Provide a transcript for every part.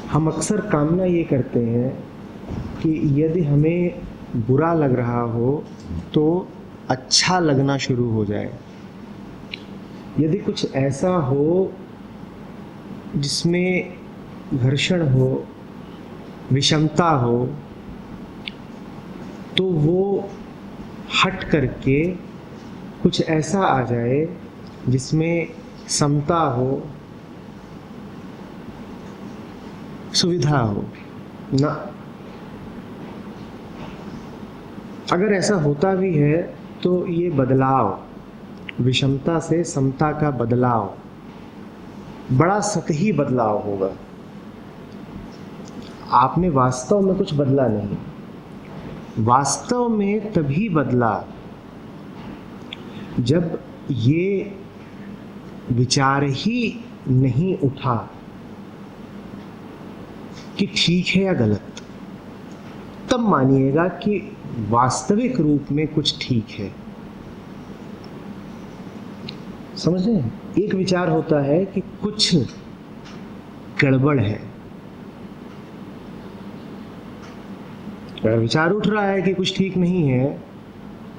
हम अक्सर कामना ये करते हैं कि यदि हमें बुरा लग रहा हो तो अच्छा लगना शुरू हो जाए। यदि कुछ ऐसा हो जिसमें घर्षण हो, विषमता हो, तो वो हट करके कुछ ऐसा आ जाए जिसमें समता हो, सुविधा हो ना। अगर ऐसा होता भी है तो ये बदलाव, विषमता से समता का बदलाव बड़ा सतही बदलाव होगा। आपने वास्तव में कुछ बदला नहीं। वास्तव में तभी बदला जब ये विचार ही नहीं उठा कि ठीक है या गलत। तब मानिएगा कि वास्तविक रूप में कुछ ठीक है। समझ रहे हैं? एक विचार होता है कि कुछ गड़बड़ है। अगर विचार उठ रहा है कि कुछ ठीक नहीं है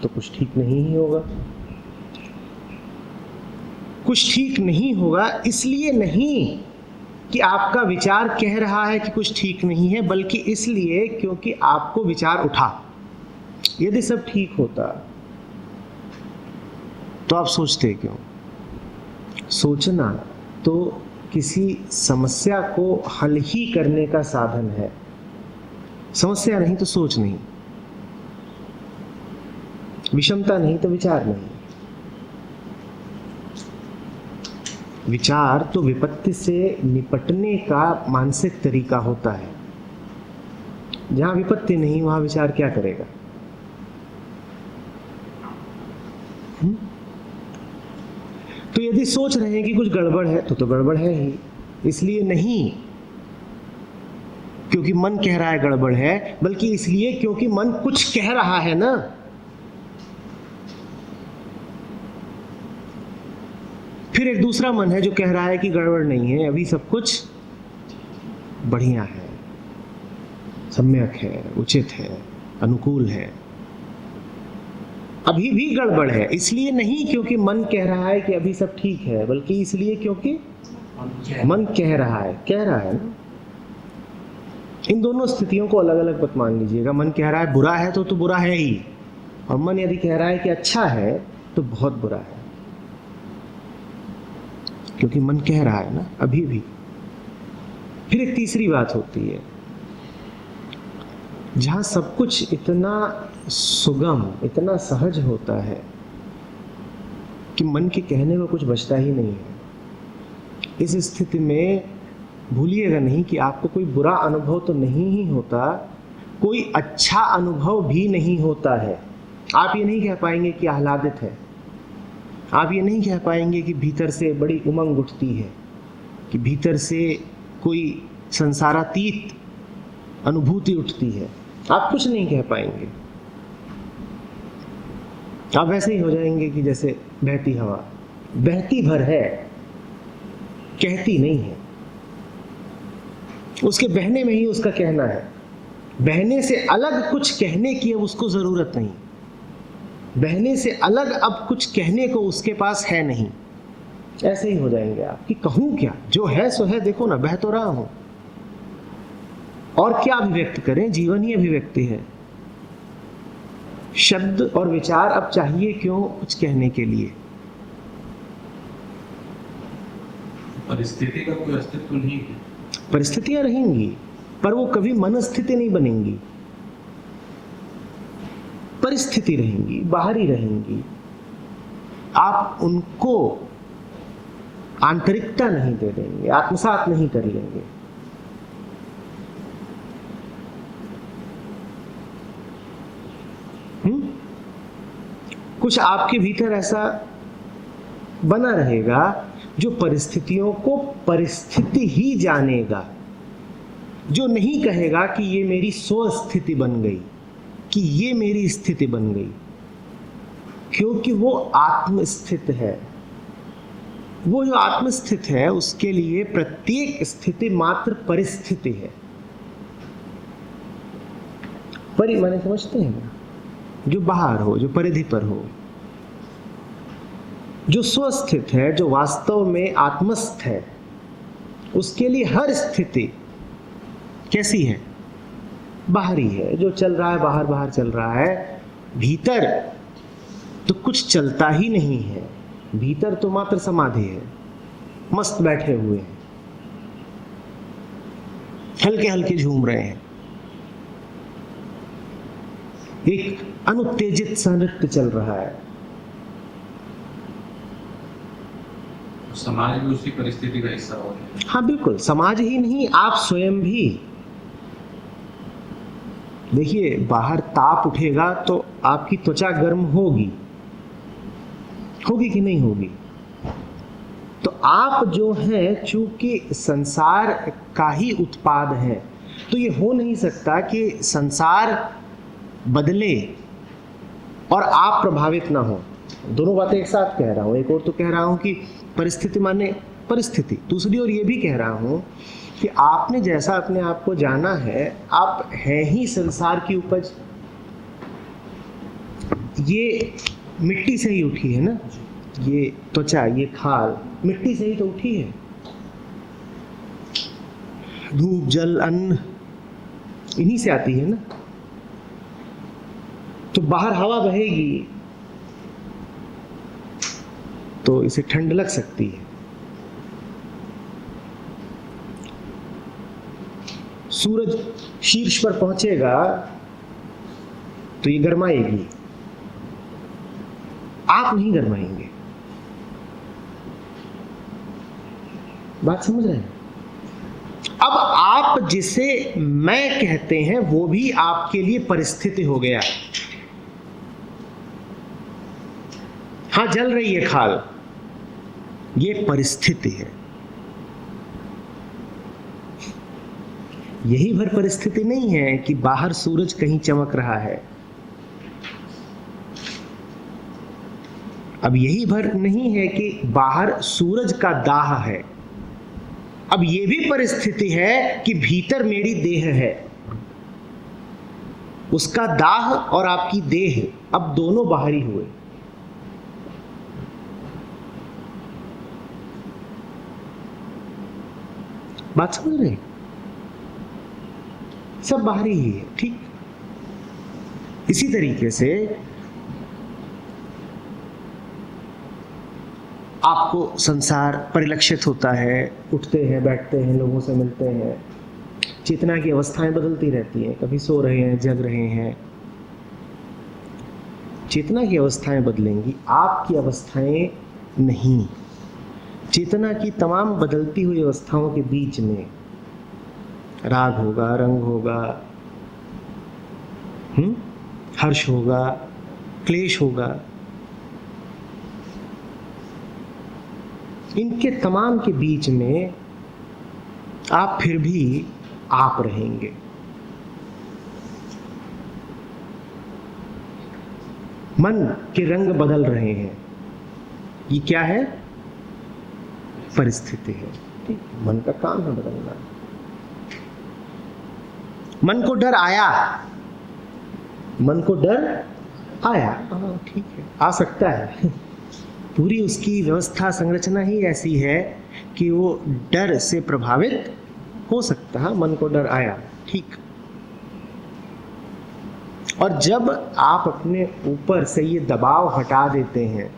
तो कुछ ठीक नहीं ही होगा। कुछ ठीक नहीं होगा इसलिए नहीं कि आपका विचार कह रहा है कि कुछ ठीक नहीं है, बल्कि इसलिए क्योंकि आपको विचार उठा। यदि सब ठीक होता तो आप सोचते क्यों? सोचना तो किसी समस्या को हल ही करने का साधन है। समस्या नहीं तो सोच नहीं, विषमता नहीं तो विचार नहीं। विचार तो विपत्ति से निपटने का मानसिक तरीका होता है। जहां विपत्ति नहीं वहां विचार क्या करेगा? तो यदि सोच रहे हैं कि कुछ गड़बड़ है तो गड़बड़ है ही। इसलिए नहीं क्योंकि मन कह रहा है गड़बड़ है, बल्कि इसलिए क्योंकि मन कुछ कह रहा है ना। फिर एक दूसरा मन है जो कह रहा है कि गड़बड़ नहीं है, अभी सब कुछ बढ़िया है, सम्यक है, उचित है, अनुकूल है। अभी भी गड़बड़ है, इसलिए नहीं क्योंकि मन कह रहा है कि अभी सब ठीक है, बल्कि इसलिए क्योंकि मन कह रहा है ना। इन दोनों स्थितियों को अलग अलग मत मान लीजिएगा। मन कह रहा है बुरा है तो बुरा है ही, और मन यदि कह रहा है कि अच्छा है तो बहुत बुरा है, क्योंकि मन कह रहा है ना अभी भी। फिर एक तीसरी बात होती है, जहां सब कुछ इतना सुगम, इतना सहज होता है कि मन के कहने को कुछ बचता ही नहीं है। इस स्थिति में भूलिएगा नहीं कि आपको कोई बुरा अनुभव तो नहीं ही होता, कोई अच्छा अनुभव भी नहीं होता है। आप ये नहीं कह पाएंगे कि आह्लादित है, आप ये नहीं कह पाएंगे कि भीतर से बड़ी उमंग उठती है, कि भीतर से कोई संसारातीत अनुभूति उठती है। आप कुछ नहीं कह पाएंगे। आप वैसे ही हो जाएंगे कि जैसे बहती हवा, बहती भर है, कहती नहीं है। उसके बहने में ही उसका कहना है। बहने से अलग कुछ कहने की अब उसको जरूरत नहीं। बहने से अलग अब कुछ कहने को उसके पास है नहीं। ऐसे ही हो जाएंगे आप कि कहूं क्या, जो है सो है, देखो ना बह तो रहा हूं। और क्या अभिव्यक्त करें? जीवन ही अभिव्यक्ति है। शब्द और विचार अब चाहिए क्यों कुछ कहने के लिए? परिस्थिति का कोई अस्तित्व नहीं है। परिस्थितियां रहेंगी पर वो कभी मनस्थिति नहीं बनेंगी। परिस्थिति रहेंगी, बाहरी रहेंगी। आप उनको आंतरिकता नहीं दे देंगे, आत्मसात नहीं कर लेंगे। कुछ आपके भीतर ऐसा बना रहेगा जो परिस्थितियों को परिस्थिति ही जानेगा, जो नहीं कहेगा कि ये मेरी स्वस्थिति बन गई, कि ये मेरी स्थिति बन गई, क्योंकि वो आत्मस्थित है। वो जो आत्मस्थित है उसके लिए प्रत्येक स्थिति मात्र परिस्थिति है। परि माने समझते हैं ना, जो बाहर हो, जो परिधि पर हो, जो स्वस्थित है, जो वास्तव में आत्मस्थ है, उसके लिए हर स्थिति कैसी है? बाहरी है। जो चल रहा है बाहर बाहर चल रहा है, भीतर तो कुछ चलता ही नहीं है। भीतर तो मात्र समाधि है, मस्त बैठे हुए हैं, हल्के हल्के झूम रहे हैं, एक अनुत्तेजित सा नृत्य चल रहा है। समाज भी उसी परिस्थिति का हिस्सा हो गया। हाँ बिल्कुल, समाज ही नहीं, आप स्वयं भी। देखिए, बाहर ताप उठेगा तो आपकी त्वचा गर्म होगी, होगी कि नहीं होगी? तो आप जो हैं, चूंकि संसार का ही उत्पाद है, तो ये हो नहीं सकता कि संसार बदले और आप प्रभावित ना हो। दोनों बातें एक साथ कह रहा हूं। एक और तो कह रहा हूं कि परिस्थिति माने परिस्थिति, दूसरी ओर ये भी कह रहा हूं कि आपने जैसा अपने आप को जाना है, आप हैं ही संसार की उपज। ये मिट्टी से ही उठी है ना, ये त्वचा, ये खाल मिट्टी से ही तो उठी है। धूप, जल, अन्न इन्हीं से आती है ना। तो बाहर हवा बहेगी तो इसे ठंड लग सकती है। सूरज शीर्ष पर पहुंचेगा तो ये गरमाएगी, आप नहीं गरमाएंगे। बात समझ रहे हैं? अब आप जिसे मैं कहते हैं वो भी आपके लिए परिस्थिति हो गया। हाँ, जल रही है खाल, ये परिस्थिति है। यही भर परिस्थिति नहीं है कि बाहर सूरज कहीं चमक रहा है। अब यही भर नहीं है कि बाहर सूरज का दाह है। अब ये भी परिस्थिति है कि भीतर मेरी देह है। उसका दाह और आपकी देह अब दोनों बाहरी हुए। बात समझ रहे? सब बाहरी ही है, ठीक। इसी तरीके से आपको संसार परिलक्षित होता है, उठते हैं, बैठते हैं, लोगों से मिलते हैं, चेतना की अवस्थाएं बदलती रहती हैं। कभी सो रहे हैं, जग रहे हैं। चेतना की अवस्थाएं बदलेंगी, आपकी अवस्थाएं नहीं। चेतना की तमाम बदलती हुई अवस्थाओं के बीच में राग होगा, रंग होगा, हर्ष होगा, क्लेश होगा। इनके तमाम के बीच में आप फिर भी आप रहेंगे। मन के रंग बदल रहे हैं, ये क्या है? परिस्थिति है। ठीक, मन का काम है बदलना। मन को डर आया, मन को डर आया, हाँ ठीक है, आ सकता है। पूरी उसकी व्यवस्था, संरचना ही ऐसी है कि वो डर से प्रभावित हो सकता है। मन को डर आया, ठीक। और जब आप अपने ऊपर से ये दबाव हटा देते हैं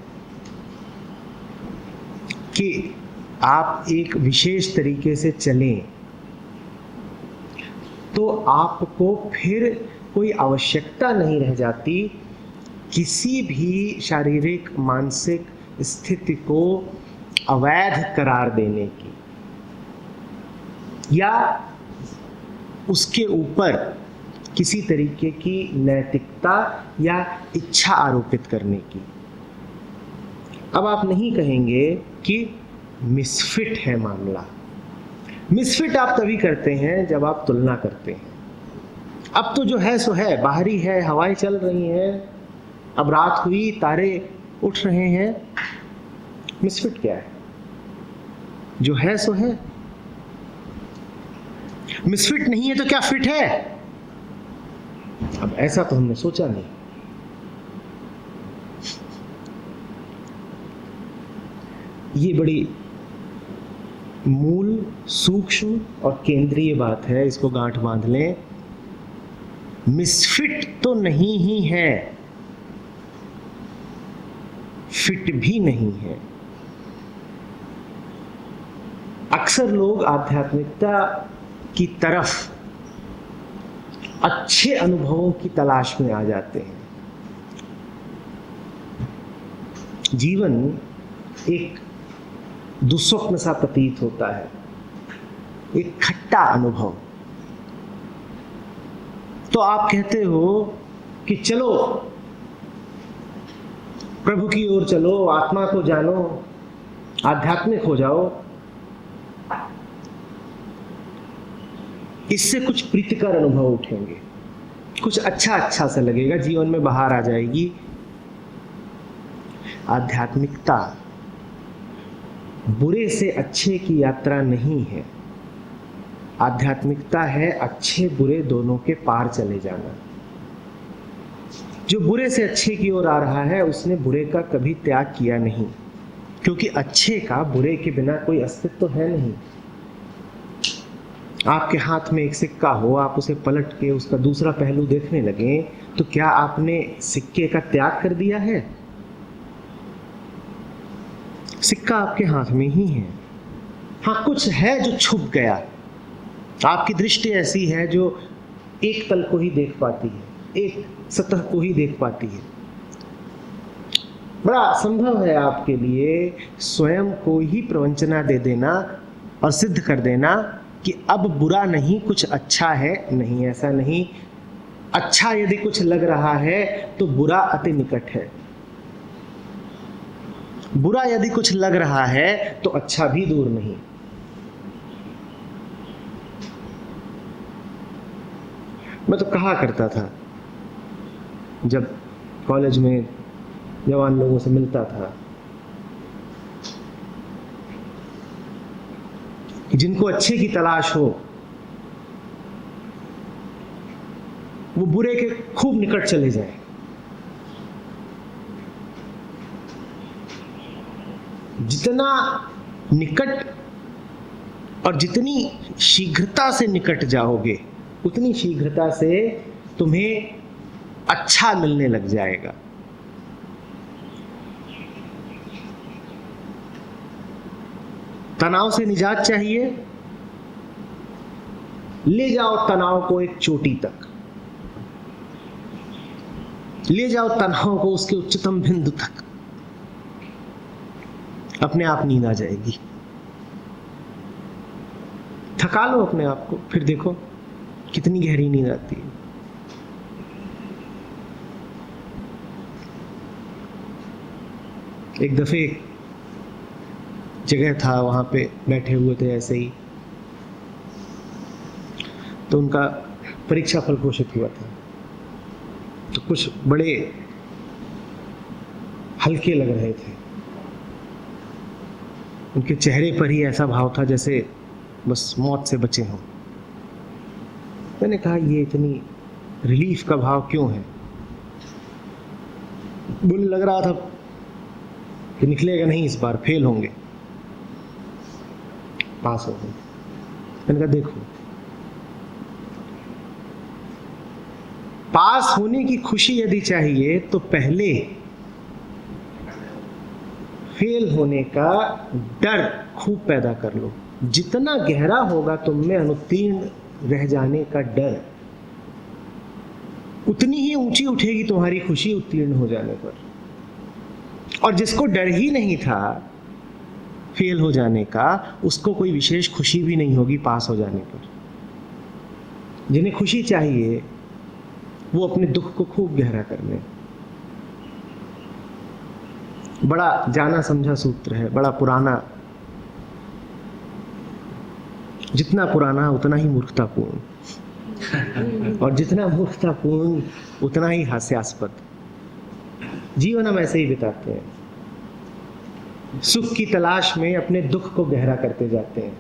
कि आप एक विशेष तरीके से चलें, तो आपको फिर कोई आवश्यकता नहीं रह जाती किसी भी शारीरिक मानसिक स्थिति को अवैध करार देने की या उसके ऊपर किसी तरीके की नैतिकता या इच्छा आरोपित करने की। अब आप नहीं कहेंगे कि मिसफिट है मामला। मिसफिट आप तभी करते हैं जब आप तुलना करते हैं। अब तो जो है सो है, बाहरी है, हवाएं चल रही हैं, अब रात हुई, तारे उठ रहे हैं। मिसफिट क्या है? जो है सो है। मिसफिट नहीं है तो क्या फिट है? अब ऐसा तो हमने सोचा नहीं। ये बड़ी मूल, सूक्ष्म और केंद्रीय बात है, इसको गांठ बांध लें। मिसफिट तो नहीं ही है, फिट भी नहीं है। अक्सर लोग आध्यात्मिकता की तरफ अच्छे अनुभवों की तलाश में आ जाते हैं। जीवन एक दुस्वप्न सा प्रतीत होता है, एक खट्टा अनुभव। तो आप कहते हो कि चलो प्रभु की ओर चलो, आत्मा को जानो, आध्यात्मिक हो जाओ, इससे कुछ प्रीतिकर अनुभव उठेंगे, कुछ अच्छा अच्छा सा लगेगा, जीवन में बाहर आ जाएगी। आध्यात्मिकता बुरे से अच्छे की यात्रा नहीं है। आध्यात्मिकता है अच्छे बुरे दोनों के पार चले जाना। जो बुरे से अच्छे की ओर आ रहा है उसने बुरे का कभी त्याग किया नहीं, क्योंकि अच्छे का बुरे के बिना कोई अस्तित्व तो है नहीं। आपके हाथ में एक सिक्का हो, आप उसे पलट के उसका दूसरा पहलू देखने लगे, तो क्या आपने सिक्के का त्याग कर दिया है? सिक्का आपके हाथ में ही है। हाँ, कुछ है जो छुप गया। आपकी दृष्टि ऐसी है जो एक तल को ही देख पाती है, एक सतह को ही देख पाती है। बड़ा संभव है आपके लिए स्वयं को ही प्रवंचना दे देना और सिद्ध कर देना कि अब बुरा नहीं, कुछ अच्छा है। नहीं, ऐसा नहीं। अच्छा यदि कुछ लग रहा है तो बुरा अति निकट है। बुरा यदि कुछ लग रहा है तो अच्छा भी दूर नहीं। मैं तो कहा करता था जब कॉलेज में जवान लोगों से मिलता था, जिनको अच्छे की तलाश हो वो बुरे के खूब निकट चले जाए। जितना निकट और जितनी शीघ्रता से निकट जाओगे उतनी शीघ्रता से तुम्हें अच्छा मिलने लग जाएगा। तनाव से निजात चाहिए, ले जाओ तनाव को एक चोटी तक, ले जाओ तनाव को उसके उच्चतम बिंदु तक, अपने आप नींद आ जाएगी। थका लो अपने आप को, फिर देखो कितनी गहरी नींद आती है। एक दफे एक जगह था, वहां पे बैठे हुए थे ऐसे ही, तो उनका परीक्षा फल घोषित हुआ था। तो कुछ बड़े हल्के लग रहे थे, उनके चेहरे पर ही ऐसा भाव था जैसे बस मौत से बचे हों। मैंने कहा ये इतनी रिलीफ का भाव क्यों है? बोले लग रहा था कि निकलेगा नहीं, इस बार फेल होंगे, पास हो गए। मैंने कहा देखो, पास होने की खुशी यदि चाहिए तो पहले फेल होने का डर खूब पैदा कर लो। जितना गहरा होगा तुम में अनुत्तीर्ण रह जाने का डर, उतनी ही ऊंची उठेगी तुम्हारी खुशी उत्तीर्ण हो जाने पर। और जिसको डर ही नहीं था फेल हो जाने का, उसको कोई विशेष खुशी भी नहीं होगी पास हो जाने पर। जिन्हें खुशी चाहिए वो अपने दुख को खूब गहरा कर लें। बड़ा जाना समझा सूत्र है, बड़ा पुराना, जितना पुराना उतना ही मूर्खतापूर्ण और जितना मूर्खतापूर्ण उतना ही हास्यास्पद। जीवन हम ऐसे ही बिताते हैं। सुख की तलाश में अपने दुख को गहरा करते जाते हैं,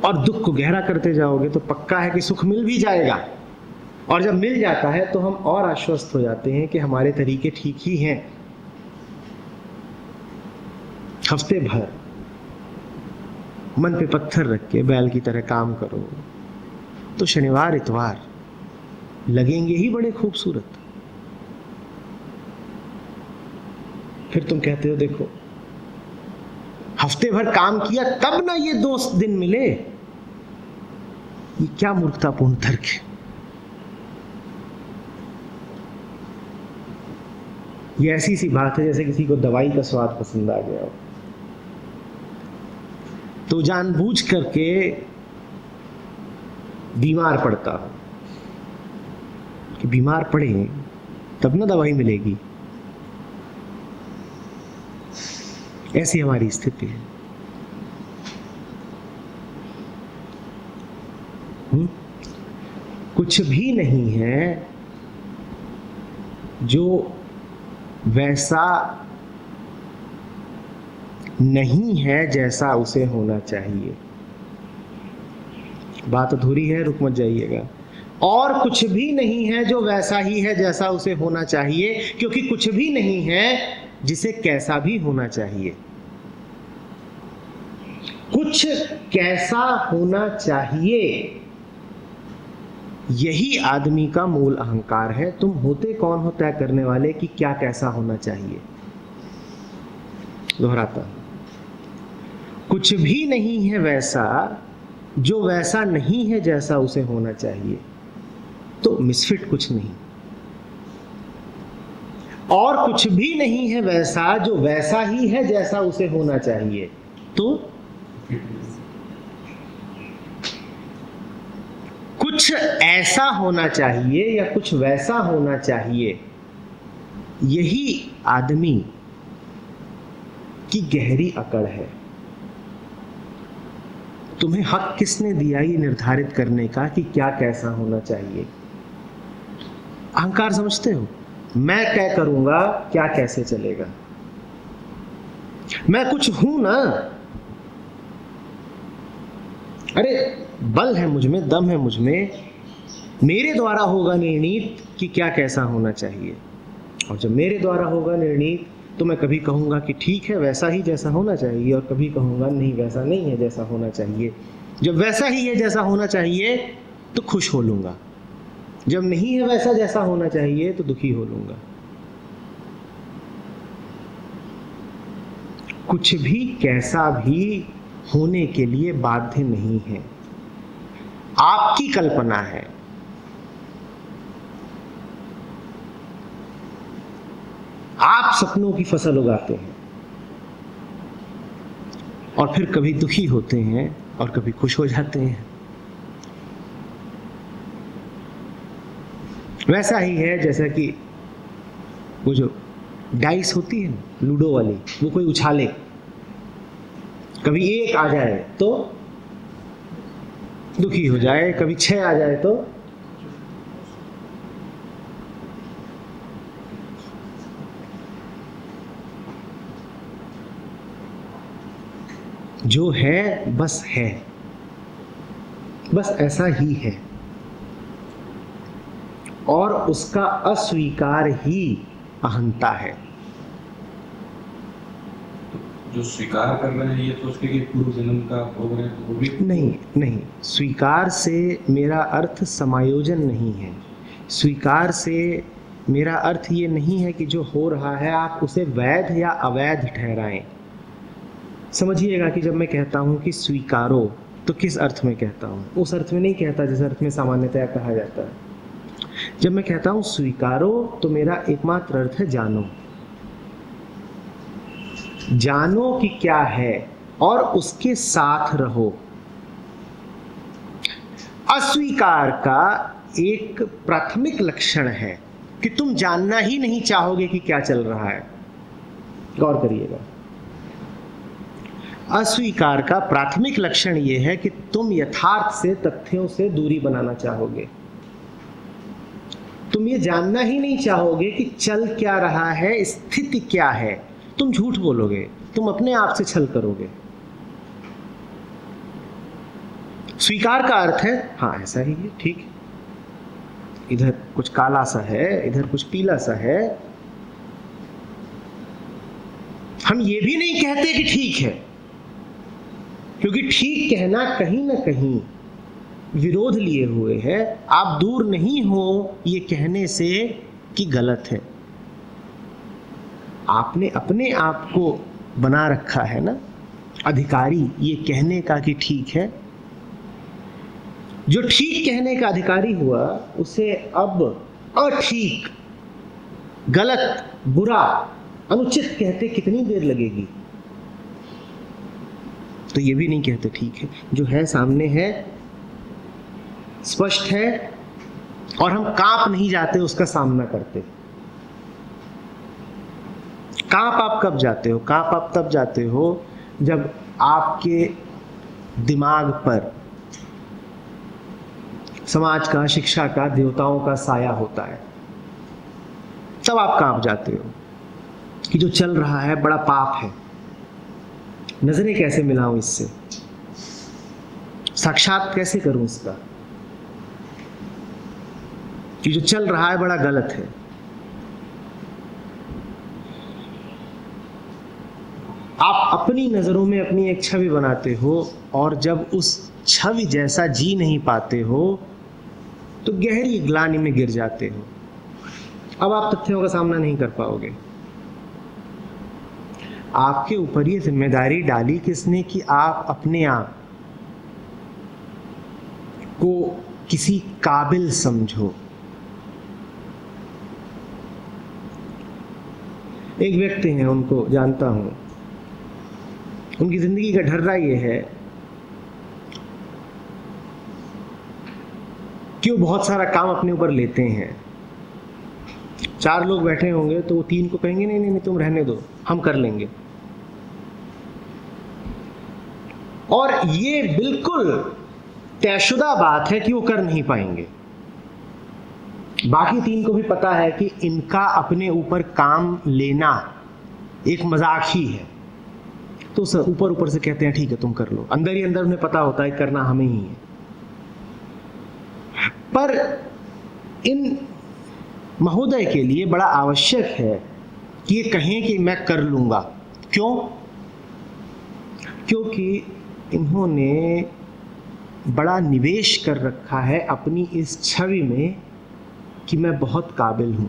और दुख को गहरा करते जाओगे तो पक्का है कि सुख मिल भी जाएगा, और जब मिल जाता है तो हम और आश्वस्त हो जाते हैं कि हमारे तरीके ठीक ही हैं। हफ्ते भर मन पे पत्थर रख के बैल की तरह काम करो तो शनिवार इतवार लगेंगे ही बड़े खूबसूरत। फिर तुम कहते हो देखो हफ्ते भर काम किया तब ना ये 2 दिन मिले, ये क्या मूर्खतापूर्ण तर्क है। ये ऐसी सी बात है जैसे किसी को दवाई का स्वाद पसंद आ गया हो, तो जानबूझ करके बीमार पड़ता हो कि बीमार पड़े तब ना दवाई मिलेगी। ऐसी हमारी स्थिति है। कुछ भी नहीं है जो वैसा नहीं है जैसा उसे होना चाहिए। बात अधूरी है, रुक मत जाइएगा। और कुछ भी नहीं है जो वैसा ही है जैसा उसे होना चाहिए, क्योंकि कुछ भी नहीं है जिसे कैसा भी होना चाहिए। कुछ कैसा होना चाहिए, यही आदमी का मूल अहंकार है। तुम होते कौन हो तय करने वाले कि क्या कैसा होना चाहिए। दोहराता हूं, कुछ भी नहीं है वैसा जो वैसा नहीं है जैसा उसे होना चाहिए, तो मिसफिट कुछ नहीं। और कुछ भी नहीं है वैसा जो वैसा ही है जैसा उसे होना चाहिए, तो कुछ ऐसा होना चाहिए या कुछ वैसा होना चाहिए, यही आदमी की गहरी अकड़ है। तुम्हें हक किसने दिया ये निर्धारित करने का कि क्या कैसा होना चाहिए? अहंकार समझते हो? मैं तय करूंगा क्या कैसे चलेगा। मैं कुछ हूं ना, अरे बल है मुझ में, दम है मुझ में, मेरे द्वारा होगा निर्णीत कि क्या कैसा होना चाहिए। और जब मेरे द्वारा होगा निर्णीत तो मैं कभी कहूँगा कि ठीक है वैसा ही जैसा होना चाहिए, और कभी कहूँगा नहीं वैसा नहीं है जैसा होना चाहिए। जब वैसा ही है जैसा होना चाहिए तो खुश हो लूँगा, जब नहीं है वैसा जैसा होना चाहिए तो दुखी हो लूँगा। कुछ भी कैसा भी होने के लिए बाध्य नहीं है, आपकी कल्पना है। आप सपनों की फसल उगाते हैं और फिर कभी दुखी होते हैं और कभी खुश हो जाते हैं। वैसा ही है जैसा कि वो जो डाइस होती है लूडो वाली, वो कोई उछाले, कभी 1 आ जाए तो दुखी हो जाए, कभी 6 आ जाए तो जो है बस है, बस ऐसा ही है, और उसका अस्वीकार ही अहंता है। जो स्वीकार कर रहे हैं ये तो उसके पूर्व जन्म का भोग है, वो भी नहीं, स्वीकार से मेरा अर्थ समायोजन नहीं है। स्वीकार से मेरा अर्थ ये नहीं है कि जो हो रहा है आप उसे वैध या अवैध ठहराएं। समझिएगा कि जब मैं कहता हूं कि स्वीकारो तो किस अर्थ में कहता हूं? उस अर्थ में नहीं कहता जिस अर्थ में सामान्यतया कहा जाता है। जब मैं कहता हूं स्वीकारो तो मेरा एकमात्र अर्थ है जानो। जानो कि क्या है और उसके साथ रहो। अस्वीकार का एक प्राथमिक लक्षण है कि तुम जानना ही नहीं चाहोगे कि क्या चल रहा है। गौर करिएगा, अस्वीकार का प्राथमिक लक्षण यह है कि तुम यथार्थ से, तथ्यों से दूरी बनाना चाहोगे। तुम ये जानना ही नहीं चाहोगे कि चल क्या रहा है, स्थिति क्या है, तुम झूठ बोलोगे, तुम अपने आप से छल करोगे। स्वीकार का अर्थ है हाँ ऐसा ही है, ठीक है, इधर कुछ काला सा है, इधर कुछ पीला सा है। हम ये भी नहीं कहते कि ठीक है, क्योंकि ठीक कहना कहीं ना कहीं विरोध लिए हुए है। आप दूर नहीं हो ये कहने से कि गलत है। आपने अपने आप को बना रखा है ना अधिकारी ये कहने का कि ठीक है। जो ठीक कहने का अधिकारी हुआ उसे अब अठीक, गलत, बुरा, अनुचित कहते कितनी देर लगेगी? तो ये भी नहीं कहते ठीक है, जो है सामने है, स्पष्ट है, और हम कांप नहीं जाते उसका सामना करते। कांप आप कब जाते हो? कांप आप तब जाते हो जब आपके दिमाग पर समाज का, शिक्षा का, देवताओं का साया होता है, तब आप कांप जाते हो कि जो चल रहा है बड़ा पाप है, नजरें कैसे मिलाऊं इससे, साक्षात कैसे करूं इसका, कि जो चल रहा है बड़ा गलत है। आप अपनी नजरों में अपनी एक छवि बनाते हो और जब उस छवि जैसा जी नहीं पाते हो तो गहरी ग्लानि में गिर जाते हो। अब आप तथ्यों का सामना नहीं कर पाओगे। आपके ऊपर ये जिम्मेदारी डाली किसने कि आप अपने आप को किसी काबिल समझो। एक व्यक्ति हैं, उनको जानता हूं, उनकी जिंदगी का ढर्रा ये है कि वो बहुत सारा काम अपने ऊपर लेते हैं। 4 लोग बैठे होंगे तो वो 3 को कहेंगे नहीं नहीं नहीं तुम रहने दो, हम कर लेंगे। और ये बिल्कुल तयशुदा बात है कि वो कर नहीं पाएंगे। बाकी 3 को भी पता है कि इनका अपने ऊपर काम लेना एक मजाक ही है, तो सर ऊपर ऊपर से कहते हैं ठीक है तुम कर लो। अंदर ही अंदर उन्हें पता होता है करना हमें ही है। पर इन महोदय के लिए बड़ा आवश्यक है कि ये कहें कि मैं कर लूंगा। क्यों? क्योंकि इन्होंने बड़ा निवेश कर रखा है अपनी इस छवि में कि मैं बहुत काबिल हूं।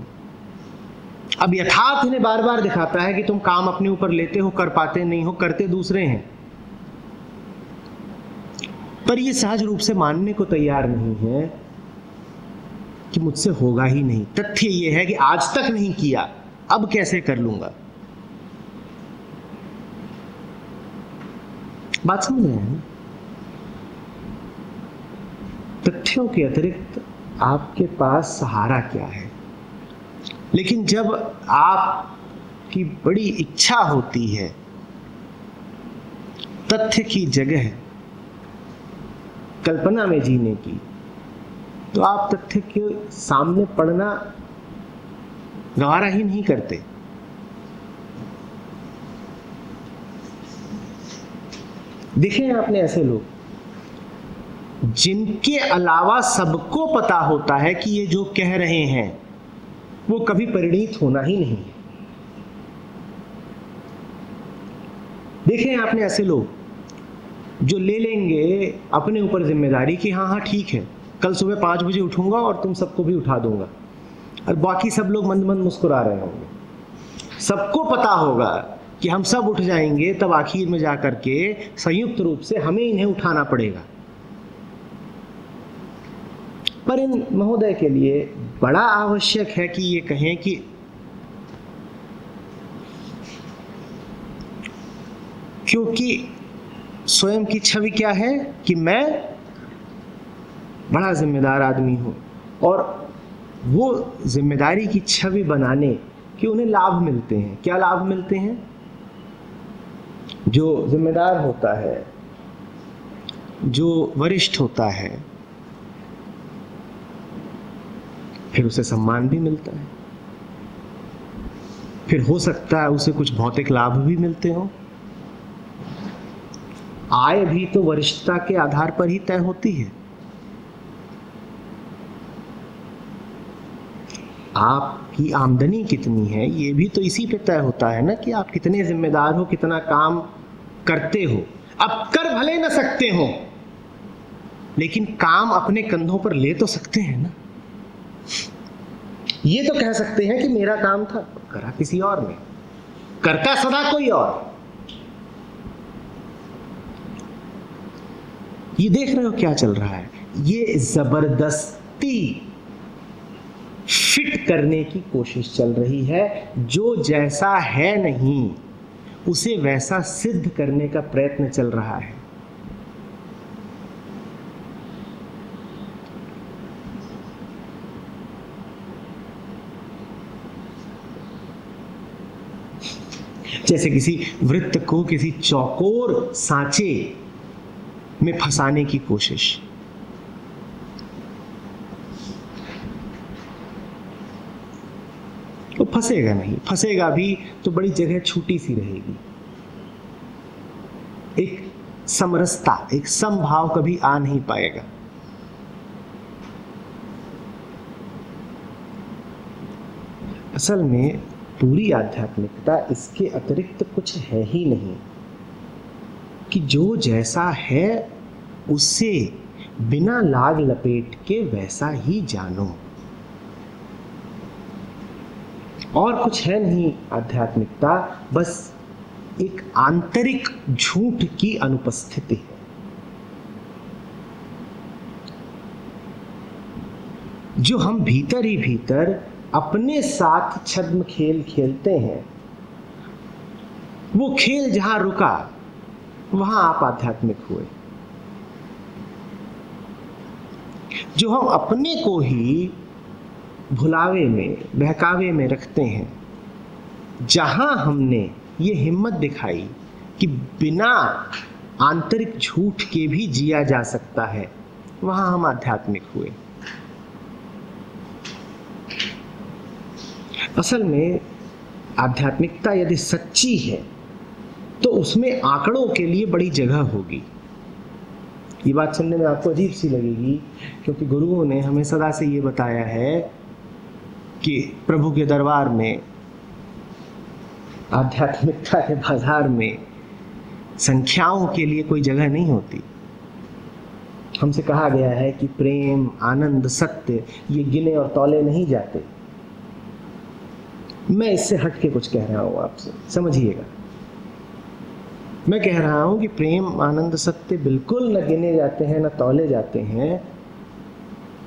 अब यथार्थ इन्हें बार बार दिखाता है कि तुम काम अपने ऊपर लेते हो, कर पाते नहीं हो, करते दूसरे हैं। पर ये सहज रूप से मानने को तैयार नहीं है कि मुझसे होगा ही नहीं। तथ्य ये है कि आज तक नहीं किया, अब कैसे कर लूंगा। बात समझ रहे हैं? तथ्यों के अतिरिक्त आपके पास सहारा क्या है? लेकिन जब आपकी बड़ी इच्छा होती है तथ्य की जगह कल्पना में जीने की, तो आप तथ्य के सामने पड़ना गवारा ही नहीं करते। देखे हैं आपने ऐसे लोग जिनके अलावा सबको पता होता है कि ये जो कह रहे हैं वो कभी परिणीत होना ही नहीं है। देखे हैं आपने ऐसे लोग जो ले लेंगे अपने ऊपर जिम्मेदारी कि हाँ हाँ ठीक है, कल सुबह 5 बजे उठूंगा और तुम सबको भी उठा दूंगा, और बाकी सब लोग मंद मंद मुस्कुरा रहे होंगे। सबको पता होगा कि हम सब उठ जाएंगे, तब आखिर में जाकर के संयुक्त रूप से हमें इन्हें उठाना पड़ेगा। पर इन महोदय के लिए बड़ा आवश्यक है कि ये कहें कि क्योंकि स्वयं की छवि क्या है कि मैं बड़ा जिम्मेदार आदमी हूं, और वो जिम्मेदारी की छवि बनाने के उन्हें लाभ मिलते हैं। क्या लाभ मिलते हैं? जो जिम्मेदार होता है, जो वरिष्ठ होता है, फिर उसे सम्मान भी मिलता है, फिर हो सकता है उसे कुछ भौतिक लाभ भी मिलते हो। आय भी तो वरिष्ठता के आधार पर ही तय होती है। आपकी आमदनी कितनी है ये भी तो इसी पे तय होता है ना, कि आप कितने जिम्मेदार हो, कितना काम करते हो। अब कर भले ना सकते हो, लेकिन काम अपने कंधों पर ले तो सकते हैं ना। ये तो कह सकते हैं कि मेरा काम था, करा किसी और ने, करता सदा कोई और। ये देख रहे हो क्या चल रहा है? ये जबरदस्ती फिट करने की कोशिश चल रही है। जो जैसा है नहीं उसे वैसा सिद्ध करने का प्रयत्न चल रहा है। जैसे किसी वृत्त को किसी चौकोर सांचे में फंसाने की कोशिश। तो फंसेगा नहीं, फंसेगा भी तो बड़ी जगह छूटी सी रहेगी। एक समरसता, एक समभाव कभी आ नहीं पाएगा। असल में पूरी आध्यात्मिकता इसके अतिरिक्त कुछ है ही नहीं, कि जो जैसा है उसे बिना लाग लपेट के वैसा ही जानो। और कुछ है नहीं आध्यात्मिकता, बस एक आंतरिक झूठ की अनुपस्थिति है। जो हम भीतर ही भीतर अपने साथ छद्म खेल खेलते हैं, वो खेल जहां रुका वहां आप आध्यात्मिक हुए। जो हम अपने को ही भुलावे में, बहकावे में रखते हैं, जहां हमने ये हिम्मत दिखाई कि बिना आंतरिक झूठ के भी जिया जा सकता है, वहां हम आध्यात्मिक हुए। असल में आध्यात्मिकता यदि सच्ची है तो उसमें आंकड़ों के लिए बड़ी जगह होगी। ये बात सुनने में आपको अजीब सी लगेगी, क्योंकि गुरुओं ने हमें सदा से ये बताया है कि प्रभु के दरबार में, आध्यात्मिकता के बाजार में संख्याओं के लिए कोई जगह नहीं होती। हमसे कहा गया है कि प्रेम, आनंद, सत्य ये गिने और तौले नहीं जाते। मैं इससे हट के कुछ कह रहा हूं आपसे, समझिएगा। मैं कह रहा हूं कि प्रेम, आनंद, सत्य बिल्कुल न गिने जाते हैं न तौले जाते हैं,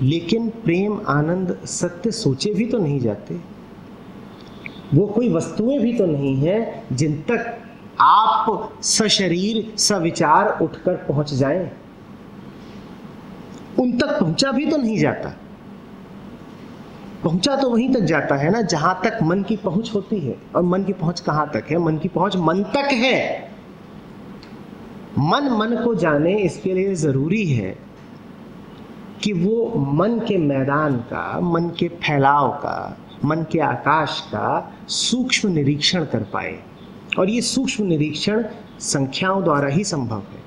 लेकिन प्रेम, आनंद, सत्य सोचे भी तो नहीं जाते। वो कोई वस्तुएं भी तो नहीं है जिन तक आप सशरीर सविचार उठकर पहुंच जाएं। उन तक पहुंचा भी तो नहीं जाता। पहुंचा तो वहीं तक जाता है ना जहां तक मन की पहुंच होती है। और मन की पहुंच कहां तक है? मन की पहुंच मन तक है। मन मन को जाने, इसके लिए जरूरी है कि वो मन के मैदान का, मन के फैलाव का, मन के आकाश का सूक्ष्म निरीक्षण कर पाए। और ये सूक्ष्म निरीक्षण संख्याओं द्वारा ही संभव है।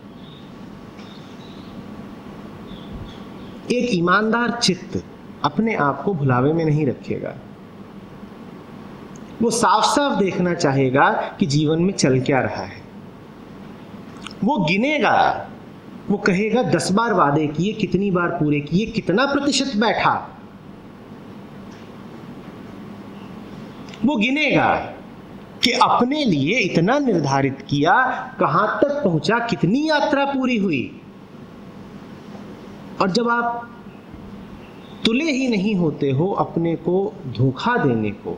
एक ईमानदार चित्त अपने आप को भुलावे में नहीं रखेगा। वो साफ साफ देखना चाहेगा कि जीवन में चल क्या रहा है। वो गिनेगा, वो कहेगा 10 बार वादे किए, कितनी बार पूरे किए, कितना प्रतिशत बैठा। वो गिनेगा कि अपने लिए इतना निर्धारित किया, कहां तक पहुंचा, कितनी यात्रा पूरी हुई। और जब आप तुले ही नहीं होते हो अपने को धोखा देने को,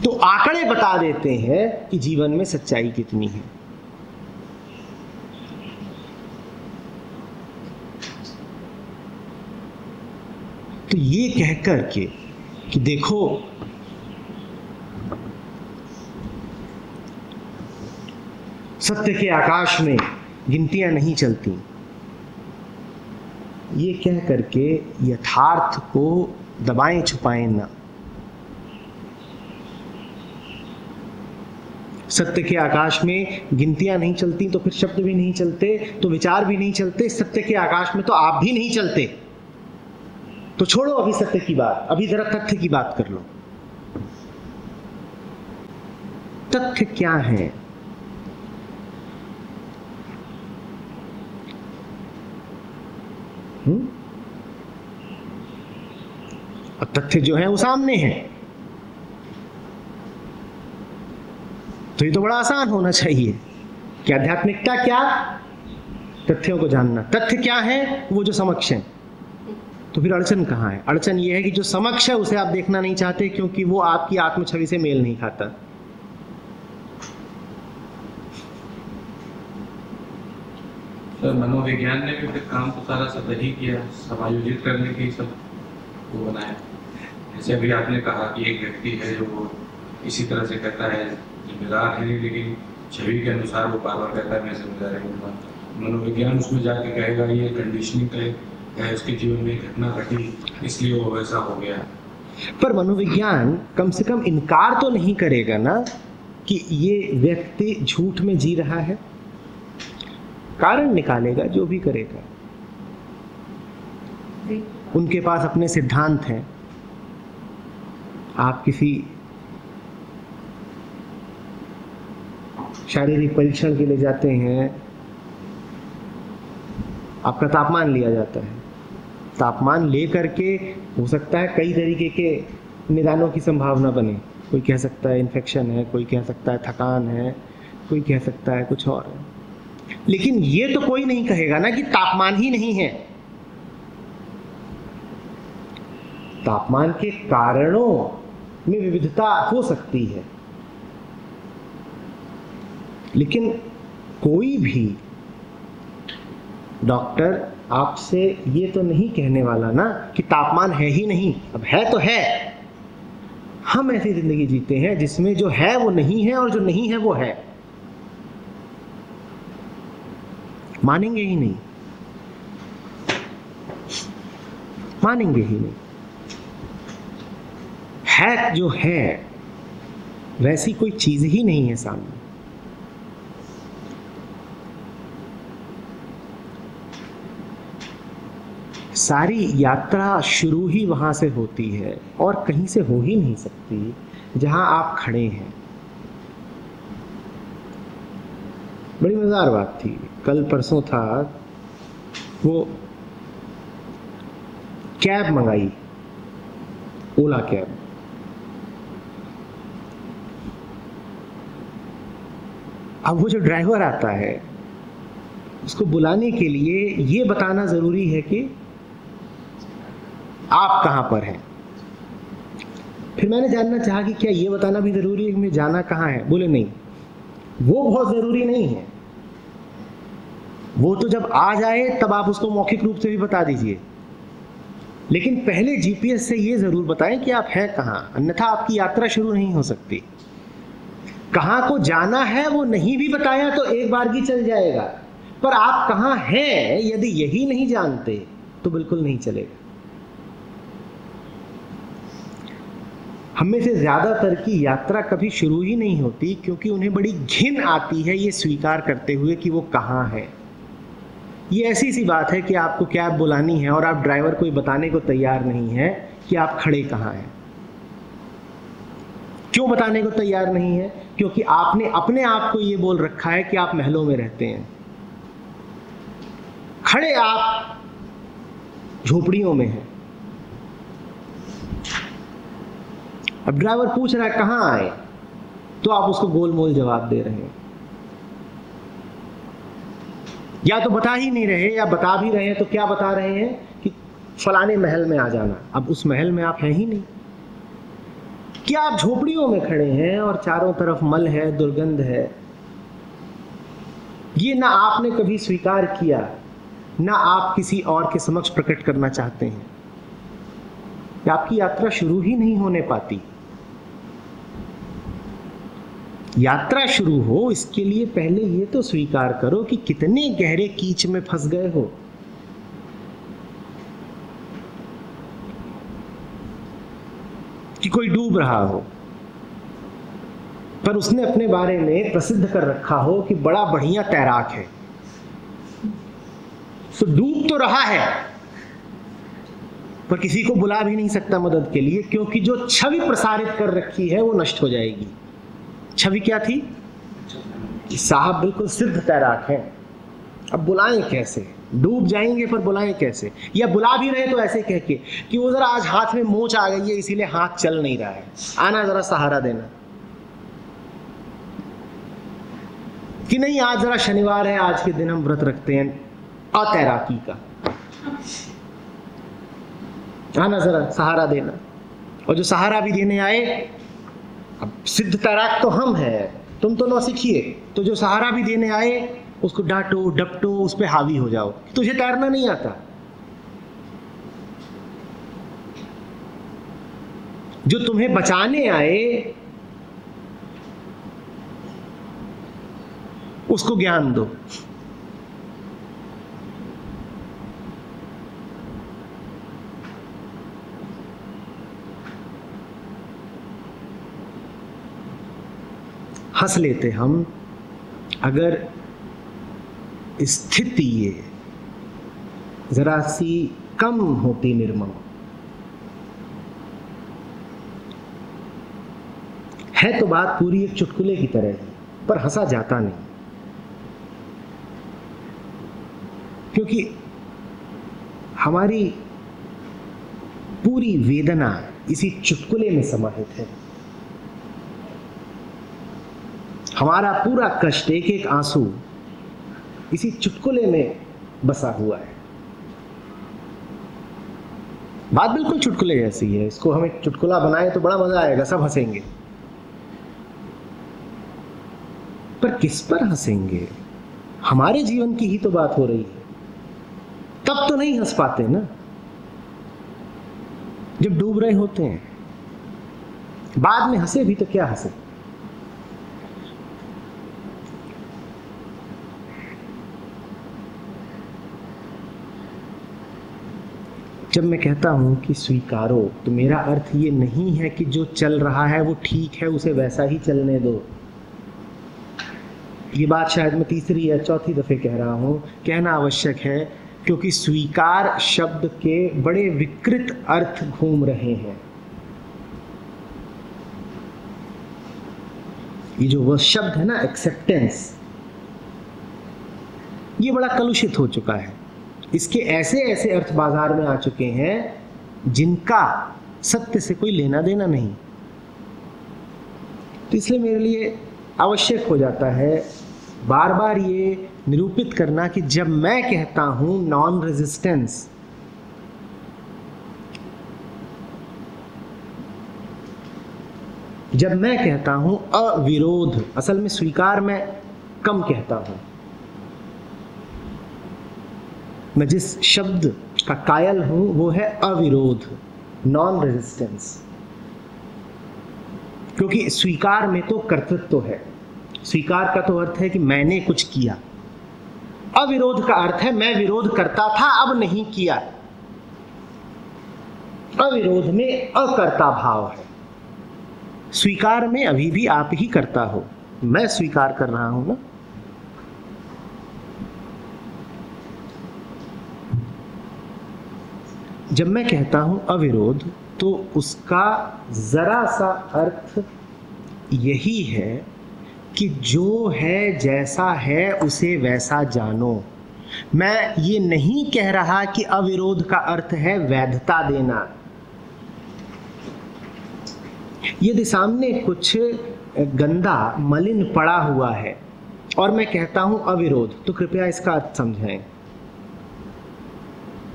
तो आंकड़े बता देते हैं कि जीवन में सच्चाई कितनी है। तो ये कहकर के कि देखो सत्य के आकाश में गिनतियां नहीं चलती, ये कह करके यथार्थ को दबाएं छुपाएं ना। सत्य के आकाश में गिनतियां नहीं चलती तो फिर शब्द भी नहीं चलते, तो विचार भी नहीं चलते। सत्य के आकाश में तो आप भी नहीं चलते। तो छोड़ो अभी सत्य की बात, अभी जरा तथ्य की बात कर लो। तथ्य क्या है? और तथ्य जो है वो सामने है, तो ये तो बड़ा आसान होना चाहिए कि आध्यात्मिकता क्या, तथ्यों को जानना। तथ्य क्या है? वो जो समक्ष है। तो फिर अड़चन कहाँ है? अड़चन ये है कि जो समक्ष है उसे आप देखना नहीं चाहते, क्योंकि वो आपकी आत्म छवि से मेल नहीं खाता। सर मनोविज्ञान ने भी फिर काम तो सारा सब ही किया, समायोजित करने की सब वो बनाया। जैसे अभी आपने कहा कि एक व्यक्ति है जो वो इसी तरह से कहता है जिम्मेदार है, लेकिन छवि के अनुसार वो बार बार कहता है मैं जिम्मेदार हूँ। मनोविज्ञान उसमें जाके कहेगा ये कंडीशनिंग है, उसके जीवन में घटना घटी इसलिए वो वैसा हो गया। पर मनोविज्ञान कम से कम इनकार तो नहीं करेगा ना कि ये व्यक्ति झूठ में जी रहा है। कारण निकालेगा, जो भी करेगा। उनके पास अपने सिद्धांत हैं। आप किसी शारीरिक परीक्षण के लिए जाते हैं, आपका तापमान लिया जाता है। तापमान ले करके हो सकता है कई तरीके के निदानों की संभावना बने। कोई कह सकता है इन्फेक्शन है, कोई कह सकता है थकान है, कोई कह सकता है कुछ और है। लेकिन ये तो कोई नहीं कहेगा ना कि तापमान ही नहीं है। तापमान के कारणों में विविधता हो सकती है, लेकिन कोई भी डॉक्टर आपसे ये तो नहीं कहने वाला ना कि तापमान है ही नहीं। अब है तो है। हम ऐसी जिंदगी जीते हैं जिसमें जो है वो नहीं है और जो नहीं है वो है। मानेंगे ही नहीं, मानेंगे ही नहीं। है जो है वैसी कोई चीज ही नहीं है सामने। सारी यात्रा शुरू ही वहां से होती है और कहीं से हो ही नहीं सकती जहां आप खड़े हैं। बड़ी मजेदार बात थी, कल परसों था, वो कैब मंगाई, ओला कैब। अब वो जो ड्राइवर आता है उसको बुलाने के लिए ये बताना जरूरी है कि आप कहां पर हैं। फिर मैंने जानना चाहा कि क्या ये बताना भी जरूरी है कि मैं जाना कहां है। बोले नहीं, वो बहुत जरूरी नहीं है। वो तो जब आ जाए तब आप उसको मौखिक रूप से भी बता दीजिए, लेकिन पहले जीपीएस से ये जरूर बताएं कि आप हैं कहां, अन्यथा आपकी यात्रा शुरू नहीं हो सकती। कहां को जाना है वो नहीं भी बताया तो एक बार की चल जाएगा, पर आप कहां हैं यदि यही नहीं जानते तो बिल्कुल नहीं चलेगा। हम में से ज्यादातर की यात्रा कभी शुरू ही नहीं होती, क्योंकि उन्हें बड़ी घिन आती है ये स्वीकार करते हुए कि वो कहां है। ये ऐसी सी बात है कि आपको कैब बुलानी है और आप ड्राइवर को बताने को तैयार नहीं है कि आप खड़े कहां हैं। क्यों बताने को तैयार नहीं है? क्योंकि आपने अपने आप को ये बोल रखा है कि आप महलों में रहते हैं, खड़े आप झोपड़ियों में हैं। अब ड्राइवर पूछ रहा है कहां आए, तो आप उसको गोलमोल जवाब दे रहे हैं। या तो बता ही नहीं रहे, या बता भी रहे हैं तो क्या बता रहे हैं कि फलाने महल में आ जाना। अब उस महल में आप हैं ही नहीं। क्या आप झोपड़ियों में खड़े हैं और चारों तरफ मल है, दुर्गंध है। ये ना आपने कभी स्वीकार किया, ना आप किसी और के समक्ष प्रकट करना चाहते हैं। आपकी यात्रा शुरू ही नहीं होने पाती। यात्रा शुरू हो इसके लिए पहले ये तो स्वीकार करो कि कितने गहरे कीच में फंस गए हो। कि कोई डूब रहा हो, पर उसने अपने बारे में प्रसिद्ध कर रखा हो कि बड़ा बढ़िया तैराक है, तो डूब तो रहा है पर किसी को बुला भी नहीं सकता मदद के लिए, क्योंकि जो छवि प्रसारित कर रखी है वो नष्ट हो जाएगी। छवि क्या थी? साहब बिल्कुल सिद्ध तैराक हैं, अब बुलाएं कैसे? डूब जाएंगे पर बुलाएं कैसे? या बुला भी रहे तो ऐसे कह के कि वो जरा आज हाथ में मोच आ गई है इसीलिए हाथ चल नहीं रहा है, आना जरा सहारा देना। कि नहीं आज जरा शनिवार है, आज के दिन हम व्रत रखते हैं अतैराकी का, आना जरा सहारा देना। और जो सहारा भी देने आए, अब सिद्ध तैराक तो हम हैं, तुम तो नौ सीखिए, तो जो सहारा भी देने आए उसको डांटो डपटो, उस पर हावी हो जाओ, तुझे तैरना नहीं आता। जो तुम्हें बचाने आए उसको ज्ञान दो। हंस लेते हम अगर स्थिति ये जरा सी कम होती निर्मम। है तो बात पूरी एक चुटकुले की तरह ही, पर हंसा जाता नहीं, क्योंकि हमारी पूरी वेदना इसी चुटकुले में समाहित है। हमारा पूरा कष्ट, एक एक आंसू इसी चुटकुले में बसा हुआ है। बात बिल्कुल चुटकुले जैसी है, इसको हम एक चुटकुला बनाए तो बड़ा मजा आएगा, सब हंसेंगे। पर किस पर हंसेंगे? हमारे जीवन की ही तो बात हो रही है, तब तो नहीं हंस पाते ना जब डूब रहे होते हैं। बाद में हंसे भी तो क्या हंसे। जब मैं कहता हूं कि स्वीकारो, तो मेरा अर्थ ये नहीं है कि जो चल रहा है वो ठीक है, उसे वैसा ही चलने दो। ये बात शायद मैं तीसरी या चौथी दफे कह रहा हूं, कहना आवश्यक है, क्योंकि स्वीकार शब्द के बड़े विकृत अर्थ घूम रहे हैं। ये जो वह शब्द है ना, एक्सेप्टेंस, ये बड़ा कलुषित हो चुका है। इसके ऐसे ऐसे अर्थ बाजार में आ चुके हैं जिनका सत्य से कोई लेना देना नहीं। तो इसलिए मेरे लिए आवश्यक हो जाता है बार बार ये निरूपित करना कि जब मैं कहता हूं नॉन रेजिस्टेंस, जब मैं कहता हूं अविरोध, असल में स्वीकार मैं कम कहता हूं। मैं जिस शब्द का कायल हूं वो है अविरोध, नॉन रेजिस्टेंस। क्योंकि स्वीकार में तो कर्तृत्व है, स्वीकार का तो अर्थ है कि मैंने कुछ किया। अविरोध का अर्थ है मैं विरोध करता था, अब नहीं किया। अविरोध में अकर्ता भाव है, स्वीकार में अभी भी आप ही करता हो, मैं स्वीकार कर रहा हूं ना। जब मैं कहता हूं अविरोध, तो उसका जरा सा अर्थ यही है कि जो है जैसा है उसे वैसा जानो। मैं ये नहीं कह रहा कि अविरोध का अर्थ है वैधता देना। यदि सामने कुछ गंदा मलिन पड़ा हुआ है और मैं कहता हूं अविरोध, तो कृपया इसका अर्थ समझें।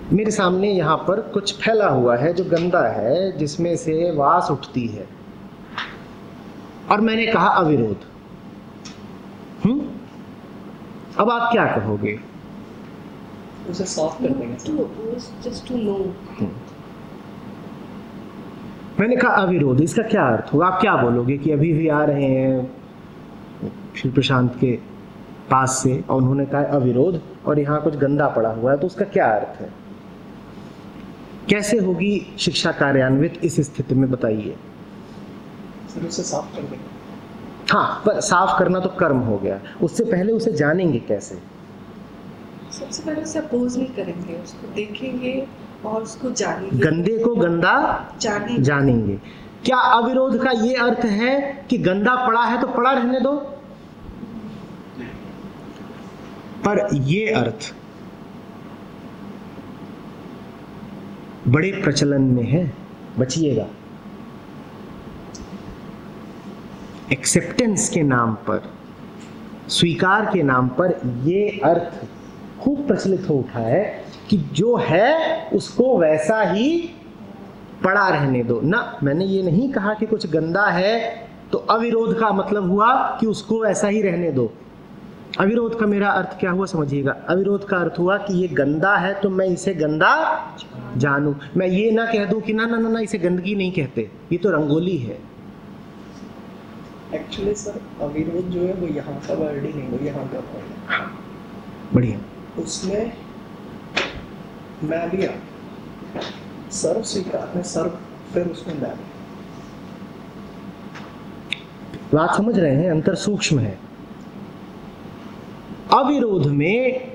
मेरे सामने यहाँ पर कुछ फैला हुआ है जो गंदा है, जिसमें से वास उठती है, और मैंने कहा अविरोध। अब आप क्या कहोगे? उसे सॉफ्ट कर देंगे। Just to know. मैंने कहा अविरोध, इसका क्या अर्थ होगा? आप क्या बोलोगे कि अभी भी आ रहे हैं श्री प्रशांत के पास से और उन्होंने कहा अविरोध और यहाँ कुछ गंदा पड़ा हुआ है, तो उसका क्या अर्थ है? कैसे होगी शिक्षा कार्यान्वित इस स्थिति में, बताइए। फिर उसे साफ कर देंगे। हाँ, पर साफ करना तो कर्म हो गया, उससे पहले उसे जानेंगे कैसे? सबसे पहले उसे अपोज नहीं करेंगे, उसको देखेंगे और उसको जानेंगे। गंदे को गंदा जानेंगे। क्या अविरोध का ये अर्थ है कि गंदा पड़ा है तो पड़ा रहने दो? पर ये अर्थ बड़े प्रचलन में है, बचिएगा। एक्सेप्टेंस के नाम पर, स्वीकार के नाम पर ये अर्थ खूब प्रचलित हो उठा है कि जो है उसको वैसा ही पड़ा रहने दो ना। मैंने ये नहीं कहा कि कुछ गंदा है तो अविरोध का मतलब हुआ कि उसको वैसा ही रहने दो। अविरोध का मेरा अर्थ क्या हुआ समझिएगा। अविरोध का अर्थ हुआ कि ये गंदा है तो मैं इसे गंदा जानूं। मैं ये ना कह दूं कि ना ना ना ना इसे गंदगी नहीं कहते, ये तो रंगोली है। एक्चुअली सर अविरोध जो है वो यहाँ का वर्ड ही नहीं, वो यहाँ का वर्ड है। बढ़िया। उसमें मैं लिया सर्व स्वीकार में सर्व, फिर उसमें मैं। बात समझ रहे हैं? अंतर सूक्ष्म है। अविरोध में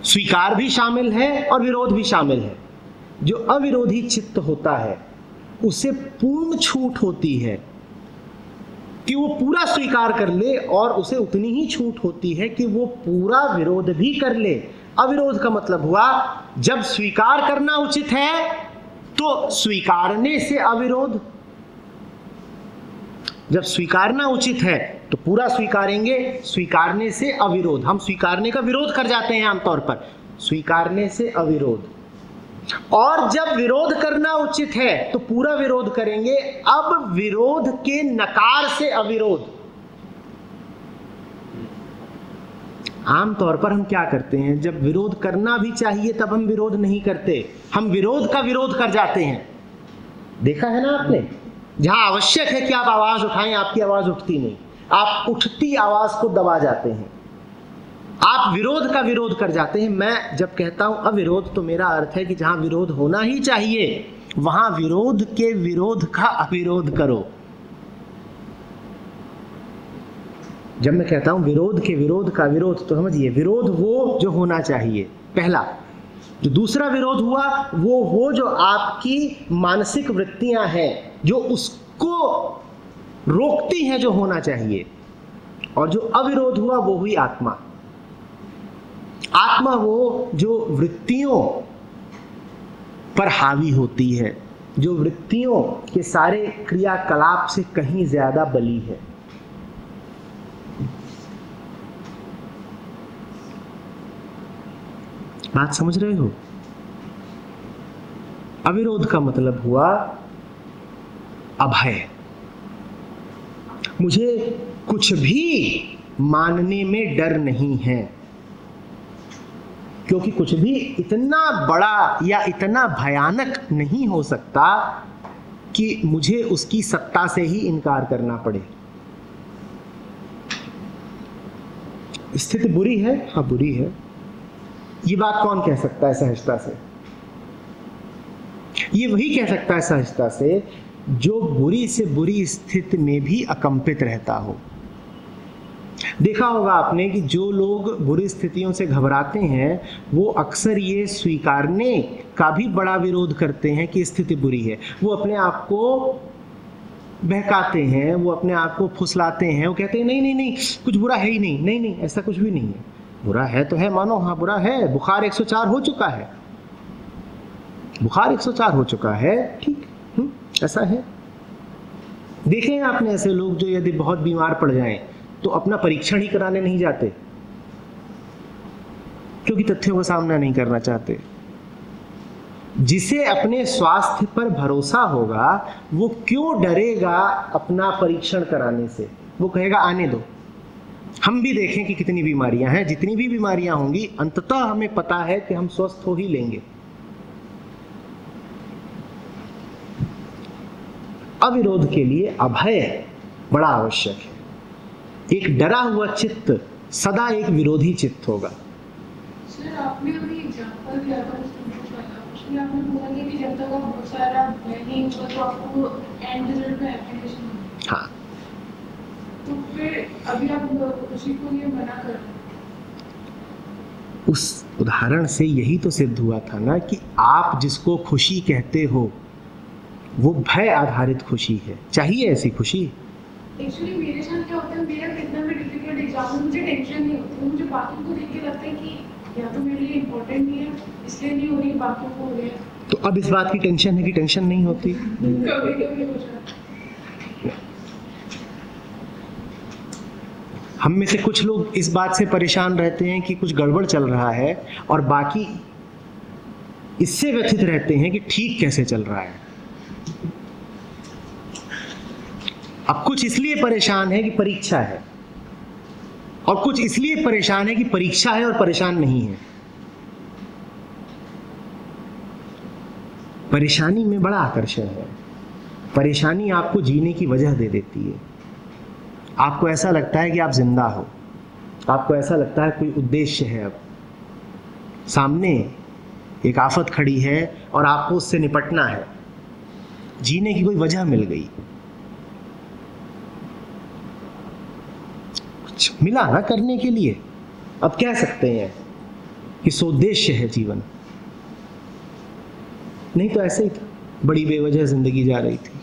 स्वीकार भी शामिल है और विरोध भी शामिल है। जो अविरोधी चित्त होता है उसे पूर्ण छूट होती है कि वो पूरा स्वीकार कर ले, और उसे उतनी ही छूट होती है कि वो पूरा विरोध भी कर ले। अविरोध का मतलब हुआ जब स्वीकार करना उचित है तो स्वीकारने से अविरोध, जब स्वीकारना उचित है तो पूरा स्वीकारेंगे, स्वीकारने से अविरोध। हम स्वीकारने का विरोध कर जाते हैं आमतौर पर, स्वीकारने से अविरोध। और जब विरोध करना उचित है तो पूरा विरोध करेंगे। अब विरोध के नकार से अविरोध। आमतौर पर हम क्या करते हैं, जब विरोध करना भी चाहिए तब हम विरोध नहीं करते, हम विरोध का विरोध कर जाते हैं। देखा है ना आपने? जहां आवश्यक है कि आप आवाज उठाएं, आपकी आवाज उठती नहीं, आप उठती आवाज को दबा जाते हैं, आप विरोध का विरोध कर जाते हैं। मैं जब कहता हूं अविरोध तो मेरा अर्थ है कि जहां विरोध होना ही चाहिए वहां विरोध के विरोध का अविरोध करो। जब मैं कहता हूं विरोध के विरोध का विरोध, तो समझिए विरोध वो जो होना चाहिए, पहला। जो दूसरा विरोध हुआ वो जो आपकी मानसिक वृत्तियां हैं जो उसको रोकती हैं जो होना चाहिए। और जो अविरोध हुआ वो हुई आत्मा। आत्मा वो जो वृत्तियों पर हावी होती है, जो वृत्तियों के सारे क्रियाकलाप से कहीं ज्यादा बली है। बात समझ रहे हो? अविरोध का मतलब हुआ अभय। मुझे कुछ भी मानने में डर नहीं है, क्योंकि कुछ भी इतना बड़ा या इतना भयानक नहीं हो सकता कि मुझे उसकी सत्ता से ही इनकार करना पड़े। स्थिति बुरी है, हाँ बुरी है। ये बात कौन कह सकता है सहजता से? ये वही कह सकता है सहजता से जो बुरी से बुरी स्थिति में भी अकंपित रहता हो। देखा होगा आपने कि जो लोग बुरी स्थितियों से घबराते हैं वो अक्सर ये स्वीकारने का भी बड़ा विरोध करते हैं कि स्थिति बुरी है। वो अपने आप को बहकाते हैं, वो अपने आप को फुसलाते हैं, वो कहते हैं नहीं नहीं नहीं कुछ बुरा है ही नहीं, नहीं नहीं ऐसा कुछ भी नहीं है। बुरा है तो है, मानो हाँ बुरा है। बुखार 104 हो चुका है, बुखार 104 हो चुका है, ठीक, ऐसा है। देखे हैं आपने ऐसे लोग जो यदि बहुत बीमार पड़ जाएं तो अपना परीक्षण ही कराने नहीं जाते, क्योंकि तथ्यों का सामना नहीं करना चाहते। जिसे अपने स्वास्थ्य पर भरोसा होगा वो क्यों डरेगा अपना परीक्षण कराने से? वो कहेगा आने दो, हम भी देखें कि कितनी बीमारियां हैं। जितनी भी बीमारियां होंगी अंततः हमें पता है कि हम स्वस्थ हो ही लेंगे। अविरोध के लिए अभय बड़ा आवश्यक है। एक डरा हुआ चित्त सदा एक विरोधी चित्त होगा। सर आपने अभी एग्जांपल दिया था उस कि आपने बोला कि जब तक आप बहुत सारा नहीं होगा तो आपको एंड रिजल्ट में हैप्पीनेस नहीं होगी। हाँ, तो फिर अभी आप खुशी को ये मना कर रहे हैं। उस उदाहरण से यही तो सिद्ध हुआ था ना कि आप जिसको खुशी कहते हो वो भय आधारित खुशी है। चाहिए ऐसी खुशी? एक्चुअली मेरे साथ क्या होता है, मेरा कितना भी डिफिकल्ट एग्जाम में मुझे टेंशन नहीं होती, मुझे बाकी को देख के लगता है कि या तो मेरे लिए इम्पोर्टेंट नहीं है इसलिए नहीं हो रही, बाकी को हो रही है। तो अब इस बात की टेंशन है कि टेंशन नहीं होती। कभी कभी हो जाता है। हम में से कुछ लोग इस बात से परेशान रहते हैं कि कुछ गड़बड़ चल रहा है और बाकी इससे व्यथित रहते हैं कि ठीक कैसे चल रहा है। अब कुछ इसलिए परेशान है कि परीक्षा है और कुछ इसलिए परेशान है कि परीक्षा है और परेशान नहीं है। परेशानी में बड़ा आकर्षण है। परेशानी आपको जीने की वजह दे देती है। आपको ऐसा लगता है कि आप जिंदा हो, आपको ऐसा लगता है कोई उद्देश्य है। अब सामने एक आफत खड़ी है और आपको उससे निपटना है, जीने की कोई वजह मिल गई, कुछ मिला ना करने के लिए। अब कह सकते हैं कि सोद्देश्य है जीवन। नहीं तो ऐसे ही था, बड़ी बेवजह जिंदगी जा रही थी।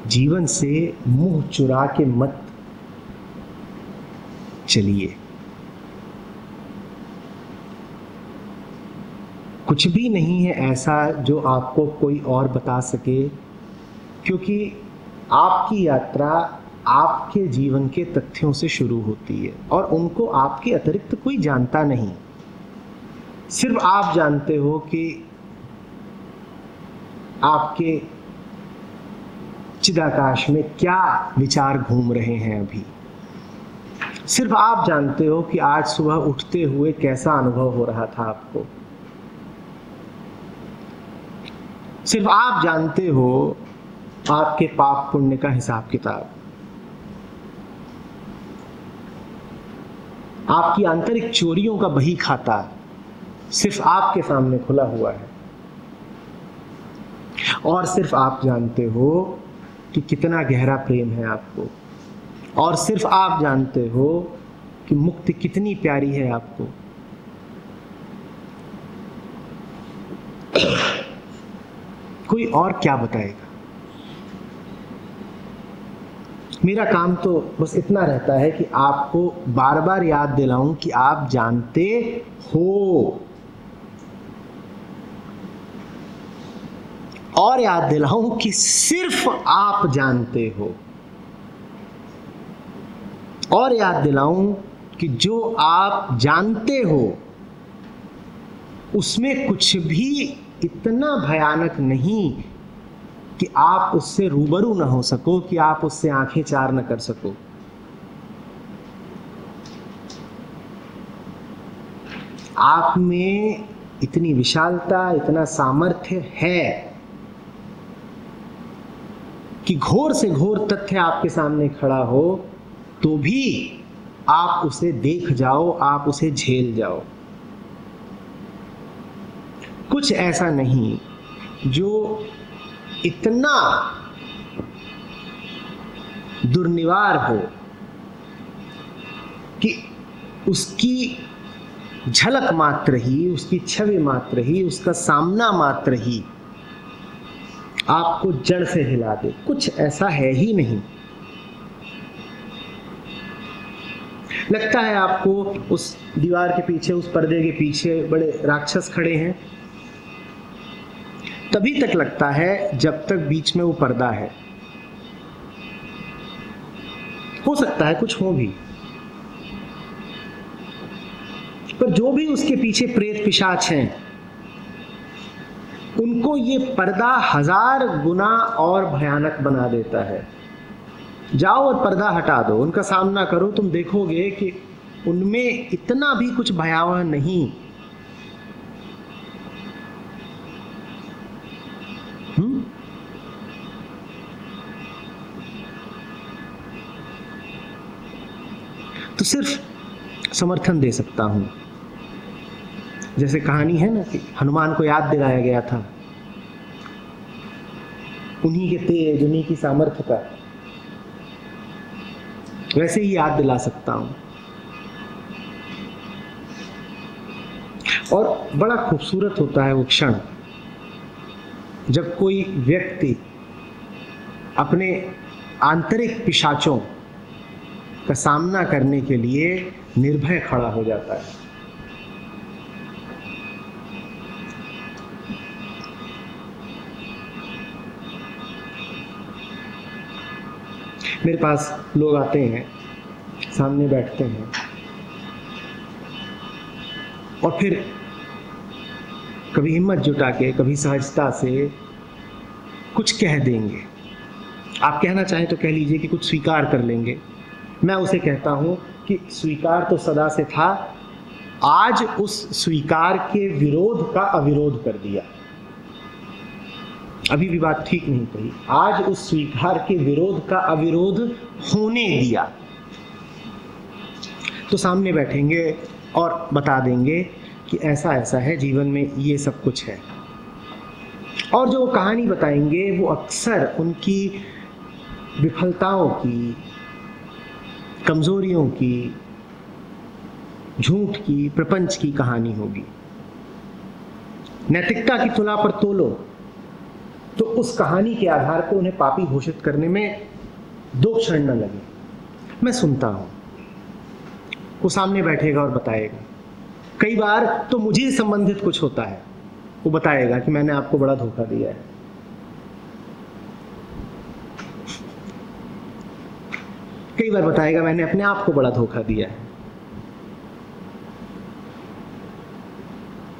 जीवन से मुंह चुरा के मत चलिए। कुछ भी नहीं है ऐसा जो आपको कोई और बता सके, क्योंकि आपकी यात्रा आपके जीवन के तथ्यों से शुरू होती है और उनको आपके अतिरिक्त कोई जानता नहीं। सिर्फ आप जानते हो कि आपके चिदाकाश में क्या विचार घूम रहे हैं। अभी सिर्फ आप जानते हो कि आज सुबह उठते हुए कैसा अनुभव हो रहा था आपको। सिर्फ आप जानते हो आपके पाप पुण्य का हिसाब किताब। आपकी आंतरिक चोरियों का बही खाता सिर्फ आपके सामने खुला हुआ है। और सिर्फ आप जानते हो कि कितना गहरा प्रेम है आपको। और सिर्फ आप जानते हो कि मुक्ति कितनी प्यारी है आपको। कोई और क्या बताएगा? मेरा काम तो बस इतना रहता है कि आपको बार बार याद दिलाऊं कि आप जानते हो, और याद दिलाऊं कि सिर्फ आप जानते हो, और याद दिलाऊं कि जो आप जानते हो उसमें कुछ भी इतना भयानक नहीं कि आप उससे रूबरू ना हो सको, कि आप उससे आंखें चार न कर सको। आप में इतनी विशालता, इतना सामर्थ्य है कि घोर से घोर तथ्य आपके सामने खड़ा हो तो भी आप उसे देख जाओ, आप उसे झेल जाओ। कुछ ऐसा नहीं जो इतना दुर्निवार हो कि उसकी झलक मात्र ही, उसकी छवि मात्र ही, उसका सामना मात्र ही आपको जड़ से हिला दे। कुछ ऐसा है ही नहीं। लगता है आपको उस दीवार के पीछे, उस पर्दे के पीछे बड़े राक्षस खड़े हैं। तभी तक लगता है जब तक बीच में वो पर्दा है। हो सकता है कुछ हो भी, पर जो भी उसके पीछे प्रेत पिशाच हैं, उनको ये पर्दा 1000 गुना और भयानक बना देता है। जाओ और पर्दा हटा दो, उनका सामना करो, तुम देखोगे कि उनमें इतना भी कुछ भयावह नहीं। तो सिर्फ समर्थन दे सकता हूं। जैसे कहानी है ना कि हनुमान को याद दिलाया गया था उन्हीं के तेज, उन्हीं की सामर्थ्य का, वैसे ही याद दिला सकता हूं। और बड़ा खूबसूरत होता है वो क्षण जब कोई व्यक्ति अपने आंतरिक पिशाचों का सामना करने के लिए निर्भय खड़ा हो जाता है। मेरे पास लोग आते हैं, सामने बैठते हैं और फिर कभी हिम्मत जुटा के, कभी सहजता से कुछ कह देंगे। आप कहना चाहें तो कह लीजिए कि कुछ स्वीकार कर लेंगे। मैं उसे कहता हूं कि स्वीकार तो सदा से था, आज उस स्वीकार के विरोध का अविरोध कर दिया। अभी भी बात ठीक नहीं कही। आज उस स्वीकार के विरोध का अविरोध होने दिया। तो सामने बैठेंगे और बता देंगे कि ऐसा ऐसा है, जीवन में ये सब कुछ है। और जो कहानी बताएंगे वो अक्सर उनकी विफलताओं की, कमजोरियों की, झूठ की, प्रपंच की कहानी होगी। नैतिकता की तुला पर तोलो तो उस कहानी के आधार पर उन्हें पापी घोषित करने में 2 क्षण न लगे। मैं सुनता हूं, वो सामने बैठेगा और बताएगा। कई बार तो मुझे संबंधित कुछ होता है, वो बताएगा कि मैंने आपको बड़ा धोखा दिया है। कई बार बताएगा मैंने अपने आप को बड़ा धोखा दिया है।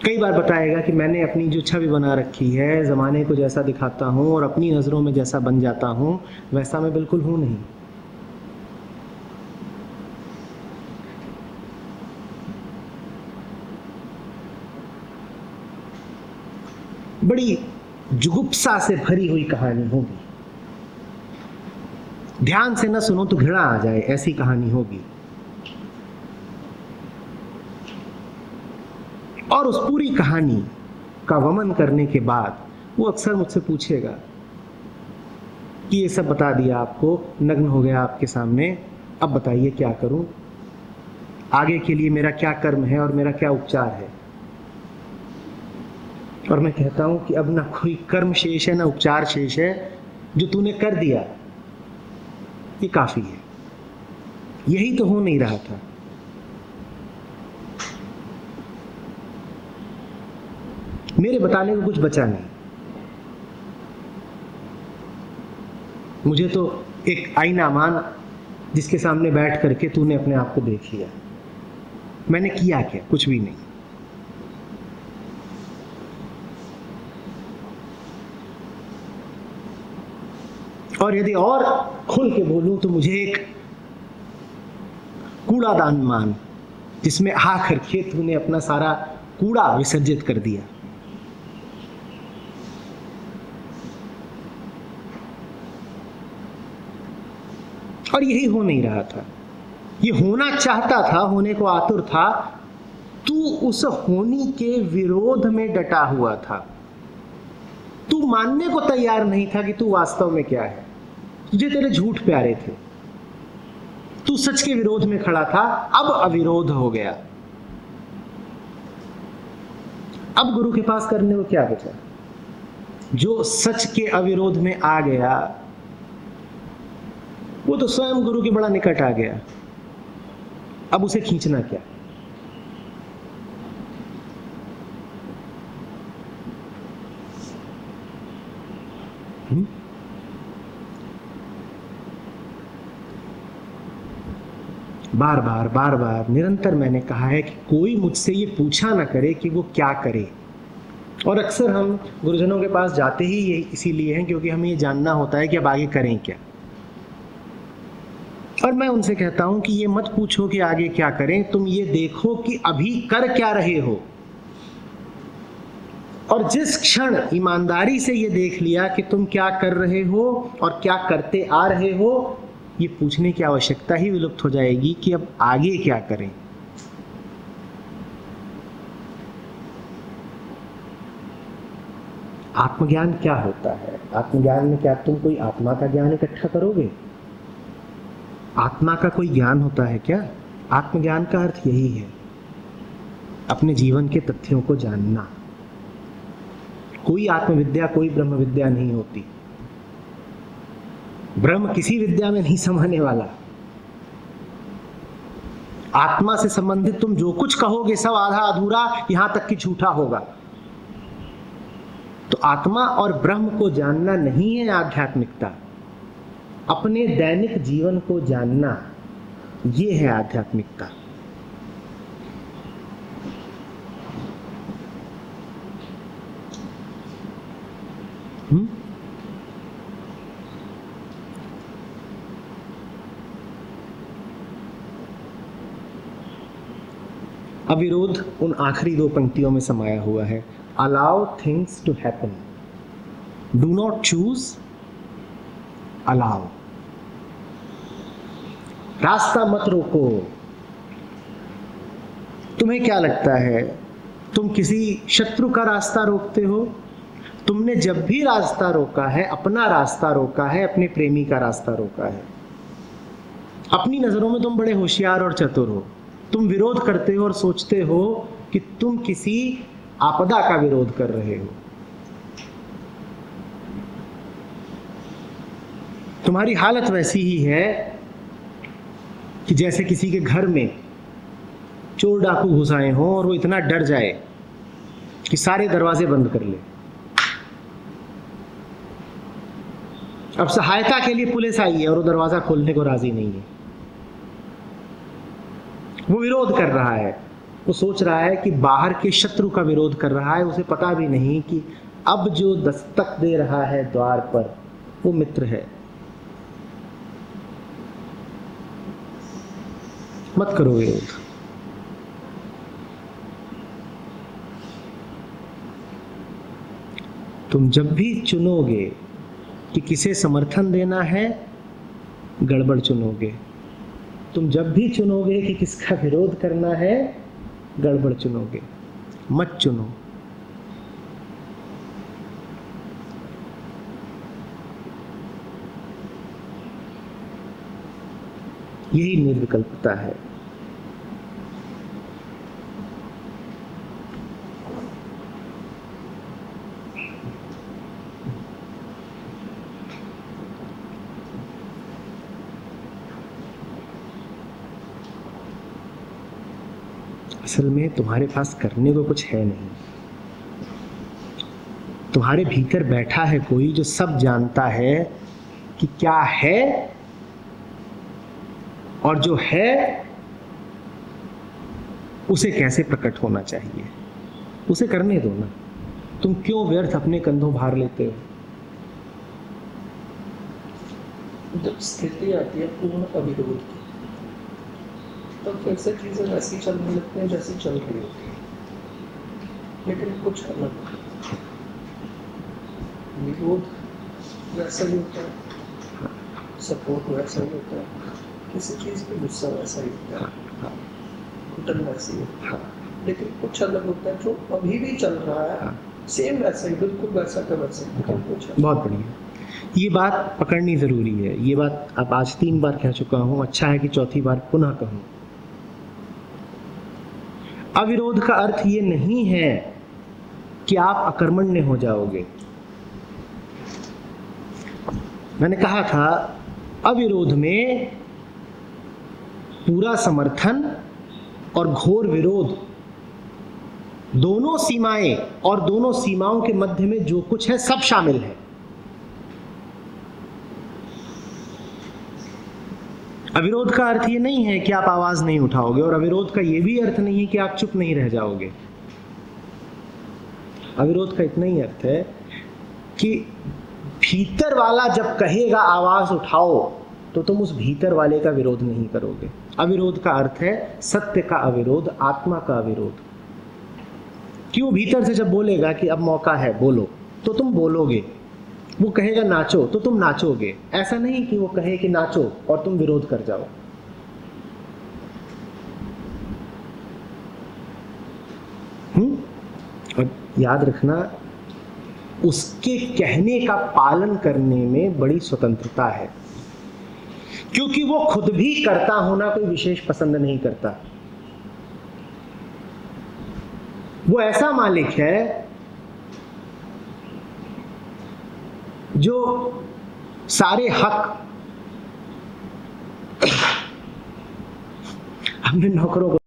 कई बार बताएगा कि मैंने अपनी जो छवि बना रखी है, ज़माने को जैसा दिखाता हूँ और अपनी नज़रों में जैसा बन जाता हूँ, वैसा मैं बिल्कुल हूँ नहीं। बड़ी जुगुप्सा से भरी हुई कहानी होगी। ध्यान से न सुनो तो घृणा आ जाए, ऐसी कहानी होगी। और उस पूरी कहानी का वमन करने के बाद वो अक्सर मुझसे पूछेगा कि ये सब बता दिया आपको, नग्न हो गया आपके सामने, अब बताइए क्या करूं, आगे के लिए मेरा क्या कर्म है और मेरा क्या उपचार है। और मैं कहता हूं कि अब ना कोई कर्म शेष है, ना उपचार शेष है। जो तूने कर दिया ये काफी है। यही तो हो नहीं रहा था। मेरे बताने को कुछ बचा नहीं। मुझे तो एक आईना मान जिसके सामने बैठ करके तूने अपने आप को देख लिया। मैंने किया क्या? कुछ भी नहीं। और यदि और खुल के बोलूं तो मुझे एक कूड़ादान मान जिसमें आकर के तूने अपना सारा कूड़ा विसर्जित कर दिया। और यही हो नहीं रहा था। ये होना चाहता था, होने को आतुर था। तू उस होनी के विरोध में डटा हुआ था। तू मानने को तैयार नहीं था कि तू वास्तव में क्या है। तुझे तेरे झूठ प्यारे थे। तू सच के विरोध में खड़ा था। अब अविरोध हो गया। अब गुरु के पास करने को क्या बचा? जो सच के अविरोध में आ गया वो तो स्वयं गुरु के बड़ा निकट आ गया। अब उसे खींचना क्या? बार बार निरंतर मैंने कहा है कि कोई मुझसे ये पूछा ना करे कि वो क्या करे। और अक्सर हम गुरुजनों के पास जाते ही ये इसीलिए हैं क्योंकि हमें ये जानना होता है कि अब आगे करें क्या। और मैं उनसे कहता हूं कि ये मत पूछो कि आगे क्या करें, तुम ये देखो कि अभी कर क्या रहे हो। और जिस क्षण ईमानदारी से ये देख लिया कि तुम क्या कर रहे हो और क्या करते आ रहे हो, ये पूछने की आवश्यकता ही विलुप्त हो जाएगी कि अब आगे क्या करें। आत्मज्ञान क्या होता है? आत्मज्ञान में क्या तुम कोई आत्मा का ज्ञान इकट्ठा करोगे? आत्मा का कोई ज्ञान होता है क्या? आत्मज्ञान का अर्थ यही है, अपने जीवन के तथ्यों को जानना। कोई आत्मविद्या, कोई ब्रह्म विद्या नहीं होती। ब्रह्म किसी विद्या में नहीं समाने वाला। आत्मा से संबंधित तुम जो कुछ कहोगे सब आधा अधूरा, यहां तक कि झूठा होगा। तो आत्मा और ब्रह्म को जानना नहीं है आध्यात्मिकता, अपने दैनिक जीवन को जानना, ये है आध्यात्मिकता। अविरोध उन आखिरी दो पंक्तियों में समाया हुआ है। Allow things to happen, do not choose, allow. रास्ता मत रोको। तुम्हें क्या लगता है तुम किसी शत्रु का रास्ता रोकते हो? तुमने जब भी रास्ता रोका है, अपना रास्ता रोका है, अपने प्रेमी का रास्ता रोका है। अपनी नजरों में तुम बड़े होशियार और चतुर हो। तुम विरोध करते हो और सोचते हो कि तुम किसी आपदा का विरोध कर रहे हो। तुम्हारी हालत वैसी ही है कि जैसे किसी के घर में चोर डाकू घुस आए हों और वो इतना डर जाए कि सारे दरवाजे बंद कर ले। अब सहायता के लिए पुलिस आई है और वो दरवाजा खोलने को राजी नहीं है। वो विरोध कर रहा है, वो सोच रहा है कि बाहर के शत्रु का विरोध कर रहा है। उसे पता भी नहीं कि अब जो दस्तक दे रहा है द्वार पर वो मित्र है। मत करो विरोध। तुम जब भी चुनोगे कि किसे समर्थन देना है, गड़बड़ चुनोगे। तुम जब भी चुनोगे कि किसका विरोध करना है, गड़बड़ चुनोगे। मत चुनो। यही निर्विकल्पता है। असल में तुम्हारे पास करने को कुछ है नहीं। तुम्हारे भीतर बैठा है कोई जो सब जानता है कि क्या है और जो है उसे कैसे प्रकट होना चाहिए। उसे करने दो ना। तुम क्यों व्यर्थ अपने कंधों भार लेते हो? जब स्थिति आती है पूर्ण अविरोध की, तो फिर से चीजें वैसी चलने लगती हैं जैसी चल रही होती है, लेकिन कुछ अलग। विरोध वैसा ही होता है, सपोर्ट वैसा ही होता है, किसी चीज पे गुस्सा वैसा ही होता है, घुटन वैसी होती है, लेकिन कुछ अलग होता है जो अभी भी चल रहा है, सेम वैसा ही, बिल्कुल वैसा का वैसा, लेकिन कुछ अलग। बहुत बढ़िया। ये बात पकड़नी जरूरी है। ये बात अब आज 3 बार कह चुका हूं, अच्छा है कि चौथी बार पुनः कहूं। अविरोध का अर्थ ये नहीं है कि आप अकर्मण्य हो जाओगे। मैंने कहा था अविरोध में पूरा समर्थन और घोर विरोध, दोनों सीमाएं और दोनों सीमाओं के मध्य में जो कुछ है सब शामिल है। अविरोध का अर्थ ये नहीं है कि आप आवाज नहीं उठाओगे, और अविरोध का ये भी अर्थ नहीं है कि आप चुप नहीं रह जाओगे। अविरोध का इतना ही अर्थ है कि भीतर वाला जब कहेगा आवाज उठाओ, तो तुम उस भीतर वाले का विरोध नहीं करोगे। अविरोध का अर्थ है सत्य का अविरोध, आत्मा का अविरोध। कि वो भीतर से जब बोलेगा कि अब मौका है बोलो, तो तुम बोलोगे। वो कहेगा नाचो, तो तुम नाचोगे। ऐसा नहीं कि वो कहे कि नाचो और तुम विरोध कर जाओ। और याद रखना, उसके कहने का पालन करने में बड़ी स्वतंत्रता है, क्योंकि वो खुद भी करता होना कोई विशेष पसंद नहीं करता। वो ऐसा मालिक है जो सारे हक अपने नौकरों को